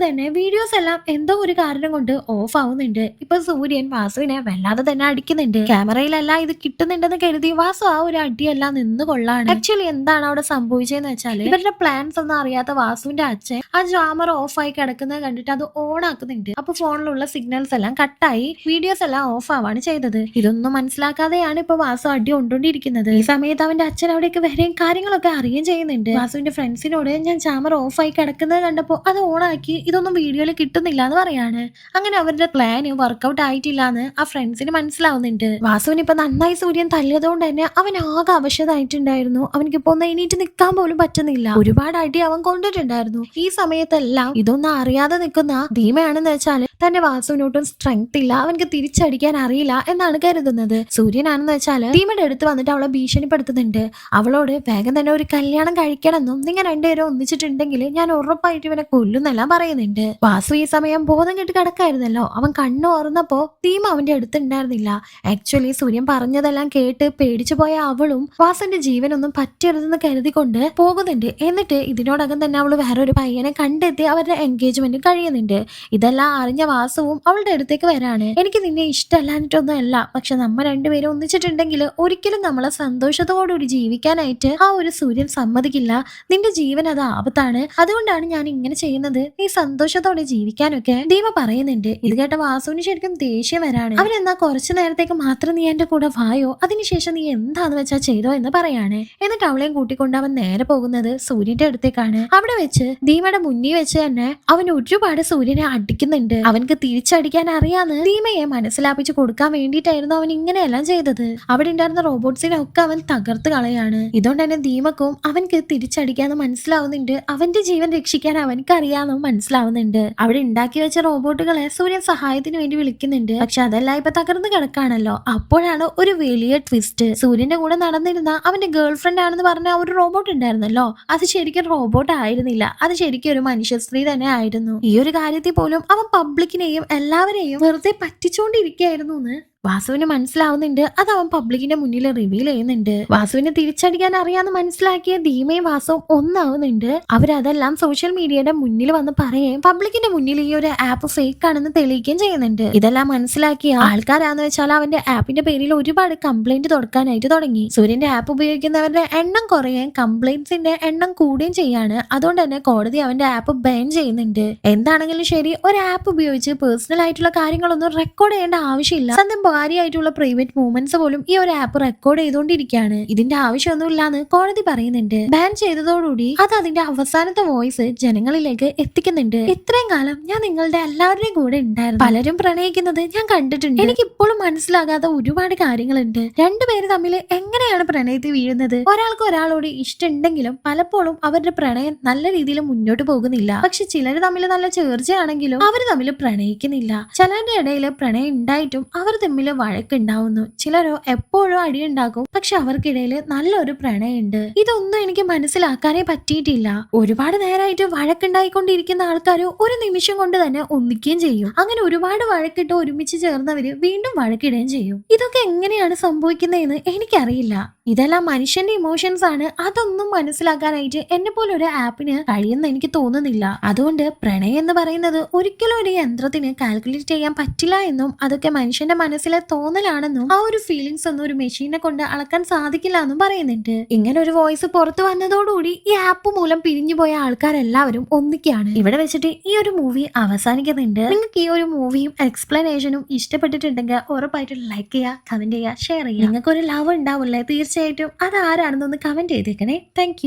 തന്നെ വീഡിയോസ് എല്ലാം എന്തോ ഒരു കാരണം കൊണ്ട് ഓഫ് ആവുന്നുണ്ട്. ഇപ്പൊ സൂര്യൻ വാസുവിനെ വല്ലാതെ തന്നെ അടിക്കുന്നുണ്ട്. ക്യാമറയിലെല്ലാം ഇത് കിട്ടുന്നുണ്ടെന്ന് കരുതി വാസു ആ ഒരു അടിയെല്ലാം നിന്ന് കൊള്ളാണ്. ആക്ച്വലി എന്താണ് അവിടെ സംഭവിച്ചതെന്ന് വെച്ചാല് ഇവരുടെ പ്ലാൻസ് ഒന്നും അറിയാത്ത വാസുവിന്റെ അച്ഛൻ ആ ജാമർ ഓഫ് ആയി കിടക്കുന്നത് കണ്ടിട്ട് അത് ഓൺ ആക്കുന്നുണ്ട്. അപ്പൊ ഫോണിലുള്ള സിഗ്നൽസ് എല്ലാം കട്ടായി വീഡിയോസ് എല്ലാം ഓഫ് ആവാണ് ചെയ്തത്. ഇതൊന്നും മനസ്സിലാക്കാതെയാണ് ഇപ്പൊ വാസു അടി കൊണ്ടോണ്ടിരിക്കുന്നത്. ഈ സമയത്ത് അവന്റെ അച്ഛൻ അവിടേക്ക് വരെയും കാര്യങ്ങളൊക്കെ അറിയുകയും ചെയ്യുന്നുണ്ട്. വാസുവിന്റെ ഫ്രണ്ട്സിനോട് ഞാൻ ജാമർ ഓഫ് ആയി കിടക്കുന്നത് കണ്ടപ്പോ അത് ഓൺ ആക്കി, ഇതൊന്നും വീഡിയോയിൽ കിട്ടുന്നില്ല എന്ന് പറയാണ്. അങ്ങനെ അവരുടെ പ്ലാന് വർക്ക്ഔട്ട് ആയിട്ടില്ല എന്ന് ആ ഫ്രണ്ട്സിന് മനസ്സിലാവുന്നുണ്ട്. വാസുവിന് ഇപ്പൊ നന്നായി സൂര്യൻ തല്ലിയതുകൊണ്ട് തന്നെ അവൻ ആകെ അവശതായിട്ടുണ്ടായിരുന്നു. അവനിക്കിപ്പോ ഒന്ന് എണീറ്റ് നിൽക്കാൻ പോലും പറ്റുന്നില്ല. ഒരുപാട് അടി അവൻ കൊണ്ടിട്ടുണ്ടായിരുന്നു. ഈ സമയത്തെല്ലാം ഇതൊന്നും അറിയാതെ നിൽക്കുന്ന ധീമയാണെന്ന് വെച്ചാൽ തന്റെ വാസുവിനോട്ടും സ്ട്രെങ്ത് ഇല്ല, അവനക്ക് തിരിച്ചടിക്കാൻ അറിയില്ല എന്നാണ് കരുതുന്നത്. സൂര്യനാണെന്ന് വെച്ചാൽ ധീമയുടെ അടുത്ത് വന്നിട്ട് അവളെ ഭീഷണിപ്പെടുത്തുന്നുണ്ട്. അവളോട് വേഗം തന്നെ ഒരു കല്യാണം കഴിക്കണമെന്നും നിങ്ങൾ രണ്ടുപേരും ഒന്നിച്ചിട്ടുണ്ടെങ്കിൽ ഞാൻ ഉറപ്പായിട്ട് ഇവനെ കൊല്ലുന്നെല്ലാം പറയുന്നുണ്ട്. വാസു ഈ സമയം ബോധം കെട്ട് കിടക്കായിരുന്നല്ലോ. അവൻ കണ്ണു ഓർന്നപ്പോ ധീമ അവന്റെ അടുത്ത് ഉണ്ടായിരുന്നില്ല. ആക്ച്വലി സൂര്യൻ പറഞ്ഞതെല്ലാം കേട്ട് പേടിച്ചു പോയ അവളും വാസുവിന്റെ ജീവനൊന്നും പറ്റരുതെന്ന് കരുതിക്കൊണ്ട് പോകുന്നുണ്ട്. എന്നിട്ട് ഇതിനോടകം തന്നെ അവള് വേറൊരു പയ്യനെ കണ്ടെത്തി അവരുടെ എൻഗേജ്മെന്റ് കഴിയുന്നുണ്ട്. ഇതെല്ലാം അറിഞ്ഞ വാസുവും അവളുടെ അടുത്തേക്ക് വരാണ്. എനിക്ക് നിന്നെ ഇഷ്ടമല്ലാഞ്ഞിട്ടൊന്നും അല്ല, പക്ഷെ നമ്മ രണ്ടുപേരും ഒന്നിച്ചിട്ടുണ്ടെങ്കിൽ ഒരിക്കലും നമ്മളെ സന്തോഷത്തോടുകൂടി ജീവിക്കാനായിട്ട് ആ ഒരു സൂര്യൻ സമ്മതിക്കില്ല. നിന്റെ ജീവൻ അത് ആപത്താണ്, അതുകൊണ്ടാണ് ഞാൻ ഇങ്ങനെ ചെയ്യുന്നത്, നീ സന്തോഷത്തോടെ ജീവിക്കാനൊക്കെ ദീപ പറയുന്നുണ്ട്. ഇത് കേട്ട വാസുവിന് ശരിക്കും ദേഷ്യം വരാണ്. അവരെന്നാ കുറച്ചു നേരത്തേക്ക് മാത്രം നീ എന്റെ കൂടെ വായോ, അതിനുശേഷം നീ എന്താന്ന് വെച്ചാ ചെയ്തോ എന്ന് പറയാണ്. എന്നിട്ട് അവളെയും കൂട്ടിക്കൊണ്ട് അവൻ നേരെ പോകുന്നത് സൂര്യന്റെ അടുത്തേക്കാണ്. അവിടെ വെച്ച് ദീമയുടെ മുന്നിൽ വെച്ച് തന്നെ അവൻ ഒരുപാട് സൂര്യനെ അടിക്കുന്നുണ്ട്. അവൻക്ക് തിരിച്ചടിക്കാൻ അറിയാന്ന് ദീമയെ മനസ്സിലാപ്പിച്ച് കൊടുക്കാൻ വേണ്ടിയിട്ടായിരുന്നു അവൻ ഇങ്ങനെയെല്ലാം ചെയ്തത്. അവിടെ ഉണ്ടായിരുന്ന റോബോട്ട്സിനെ ഒക്കെ അവൻ തകർത്ത് കളയാണ്. ഇതുകൊണ്ട് തന്നെ ദീമക്കും അവൻക്ക് തിരിച്ചടിക്കാന്ന് മനസ്സിലാവുന്നുണ്ട്. അവന്റെ ജീവൻ രക്ഷിക്കാൻ അവൻക്ക് അറിയാമെന്നും മനസ്സിലാവുന്നുണ്ട്. അവിടെ ഉണ്ടാക്കി വെച്ച റോബോട്ടുകളെ സൂര്യൻ സഹായത്തിന് വേണ്ടി വിളിക്കുന്നുണ്ട്. പക്ഷെ അതെല്ലാം ഇപ്പൊ തകർന്ന് കിടക്കാണല്ലോ. അപ്പോഴാണ് ഒരു വലിയ ട്വിസ്റ്റ്. സൂര്യന്റെ കൂടെ നടന്നിരുന്ന അവന്റെ ഗേൾ ഫ്രണ്ട് ആണെന്ന് പറഞ്ഞ ഒരു റോബോട്ട് ഉണ്ടായിരുന്നല്ലോ, അത് ശരിക്കും റോബോട്ട് ആയിരുന്നില്ല, അത് ശരിക്കും ഒരു മനുഷ്യ സ്ത്രീ തന്നെ ആയിരുന്നു. ഈ ഒരു കാര്യത്തിൽ പോലും അവൻ പബ്ലിക്കിനെയും എല്ലാവരെയും വെറുതെ പറ്റിച്ചോണ്ടിരിക്കുകയായിരുന്നു എന്ന് വാസുവിന് മനസ്സിലാവുന്നുണ്ട്. അത് അവൻ പബ്ലിക്കിന്റെ മുന്നിൽ റിവീൽ ചെയ്യുന്നുണ്ട്. വാസുവിനെ തിരിച്ചടിക്കാൻ അറിയാന്ന് മനസ്സിലാക്കിയ ധീമയും വാസുവും ഒന്നാവുന്നുണ്ട്. അവരതെല്ലാം സോഷ്യൽ മീഡിയയുടെ മുന്നിൽ വന്ന് പറയുകയും പബ്ലിക്കിന്റെ മുന്നിൽ ഈ ഒരു ആപ്പ് ഫേക്ക് ആണെന്ന് തെളിയിക്കുകയും ചെയ്യുന്നുണ്ട്. ഇതെല്ലാം മനസ്സിലാക്കിയ ആൾക്കാരാന്ന് വെച്ചാൽ അവന്റെ ആപ്പിന്റെ പേരിൽ ഒരുപാട് കംപ്ലൈന്റ് തുടക്കാനായിട്ട് തുടങ്ങി. സൂര്യന്റെ ആപ്പ് ഉപയോഗിക്കുന്നവരുടെ എണ്ണം കുറയുകയും കംപ്ലൈന്റ്സിന്റെ എണ്ണം കൂടുകയും ചെയ്യാണ്. അതുകൊണ്ട് തന്നെ കോടതി അവന്റെ ആപ്പ് ബാൻ ചെയ്യുന്നുണ്ട്. എന്താണെങ്കിലും ശരി, ഒരു ആപ്പ് ഉപയോഗിച്ച് പേഴ്സണൽ ആയിട്ടുള്ള കാര്യങ്ങളൊന്നും റെക്കോർഡ് ചെയ്യേണ്ട ആവശ്യമില്ല. സത്യം ഭാര്യയായിട്ടുള്ള പ്രൈവറ്റ് മൂവ്മെന്റ്സ് പോലും ഈ ഒരു ആപ്പ് റെക്കോർഡ് ചെയ്തുകൊണ്ടിരിക്കുകയാണ്. ഇതിന്റെ ആവശ്യമൊന്നുമില്ലാന്ന് കോടതി പറയുന്നുണ്ട്. ബാൻ ചെയ്തതോടുകൂടി അത് അതിന്റെ അവസാനത്തെ വോയിസ് ജനങ്ങളിലേക്ക് എത്തിക്കുന്നുണ്ട്. ഇത്രയും കാലം ഞാൻ നിങ്ങളുടെ എല്ലാവരുടെയും കൂടെ ഉണ്ടായിരുന്നു. പലരും പ്രണയിക്കുന്നത് ഞാൻ കണ്ടിട്ടുണ്ട്. എനിക്ക് ഇപ്പോഴും മനസ്സിലാകാത്ത ഒരുപാട് കാര്യങ്ങളുണ്ട്. രണ്ടുപേര് തമ്മിൽ എങ്ങനെയാണ് പ്രണയത്തിൽ വീഴുന്നത്? ഒരാൾക്ക് ഒരാളോട് ഇഷ്ടമുണ്ടെങ്കിലും പലപ്പോഴും അവരുടെ പ്രണയം നല്ല രീതിയിൽ മുന്നോട്ട് പോകുന്നില്ല. പക്ഷെ ചിലർ തമ്മിൽ നല്ല ചേർച്ചയാണെങ്കിലും അവർ തമ്മിൽ പ്രണയിക്കുന്നില്ല. ചിലരുടെ ഇടയിൽ പ്രണയം ഉണ്ടായിട്ടും അവർ തമ്മിൽ വഴക്കുണ്ടാവുന്നു. ചിലരോ എപ്പോഴും അടിയുണ്ടാക്കും, പക്ഷെ അവർക്കിടയിൽ നല്ലൊരു പ്രണയമുണ്ട്. ഇതൊന്നും എനിക്ക് മനസ്സിലാക്കാനേ പറ്റിയിട്ടില്ല. ഒരുപാട് നേരമായിട്ട് വഴക്കുണ്ടായിക്കൊണ്ടിരിക്കുന്ന ആൾക്കാർ ഒരു നിമിഷം കൊണ്ട് തന്നെ ഒന്നിക്കുകയും ചെയ്യും. അങ്ങനെ ഒരുപാട് വഴക്കിട്ട് ഒരുമിച്ച് ചേർന്നവര് വീണ്ടും വഴക്കിടുകയും ചെയ്യും. ഇതൊക്കെ എങ്ങനെയാണ് സംഭവിക്കുന്നതെന്ന് എനിക്കറിയില്ല. ഇതെല്ലാം മനുഷ്യന്റെ ഇമോഷൻസ് ആണ്. അതൊന്നും മനസ്സിലാക്കാനായിട്ട് എന്നെ പോലെ ഒരു ആപ്പിന് കഴിയുന്ന എനിക്ക് തോന്നുന്നില്ല. അതുകൊണ്ട് പ്രണയം എന്ന് പറയുന്നത് ഒരിക്കലും ഒരു യന്ത്രത്തിന് കാൽക്കുലേറ്റ് ചെയ്യാൻ പറ്റില്ല എന്നും അതൊക്കെ മനുഷ്യന്റെ മനസ്സിലെ തോന്നലാണെന്നും ആ ഒരു ഫീലിങ്സ് ഒന്നും ഒരു മെഷീനെ കൊണ്ട് അളക്കാൻ സാധിക്കില്ല എന്നും പറയുന്നുണ്ട്. ഇങ്ങനെ ഒരു വോയിസ് പുറത്തു വന്നതോടുകൂടി ഈ ആപ്പ് മൂലം പിരിഞ്ഞുപോയ ആൾക്കാരെല്ലാവരും ഒന്നിക്കുകയാണ്. ഇവിടെ വെച്ചിട്ട് ഈ ഒരു മൂവി അവസാനിക്കുന്നുണ്ട്. നിങ്ങൾക്ക് ഈ ഒരു മൂവിയും എക്സ്പ്ലനേഷനും ഇഷ്ടപ്പെട്ടിട്ടുണ്ടെങ്കിൽ ഉറപ്പായിട്ടും ലൈക്ക് ചെയ്യുക, കമന്റ് ചെയ്യുക, ഷെയർ ചെയ്യുക. നിങ്ങൾക്ക് ഒരു ലവ് ഉണ്ടാവില്ലേ, തീർച്ചയായിട്ടും അത് ആരാണെന്നൊന്ന് കമന്റ് ചെയ്തേക്കണേ. താങ്ക്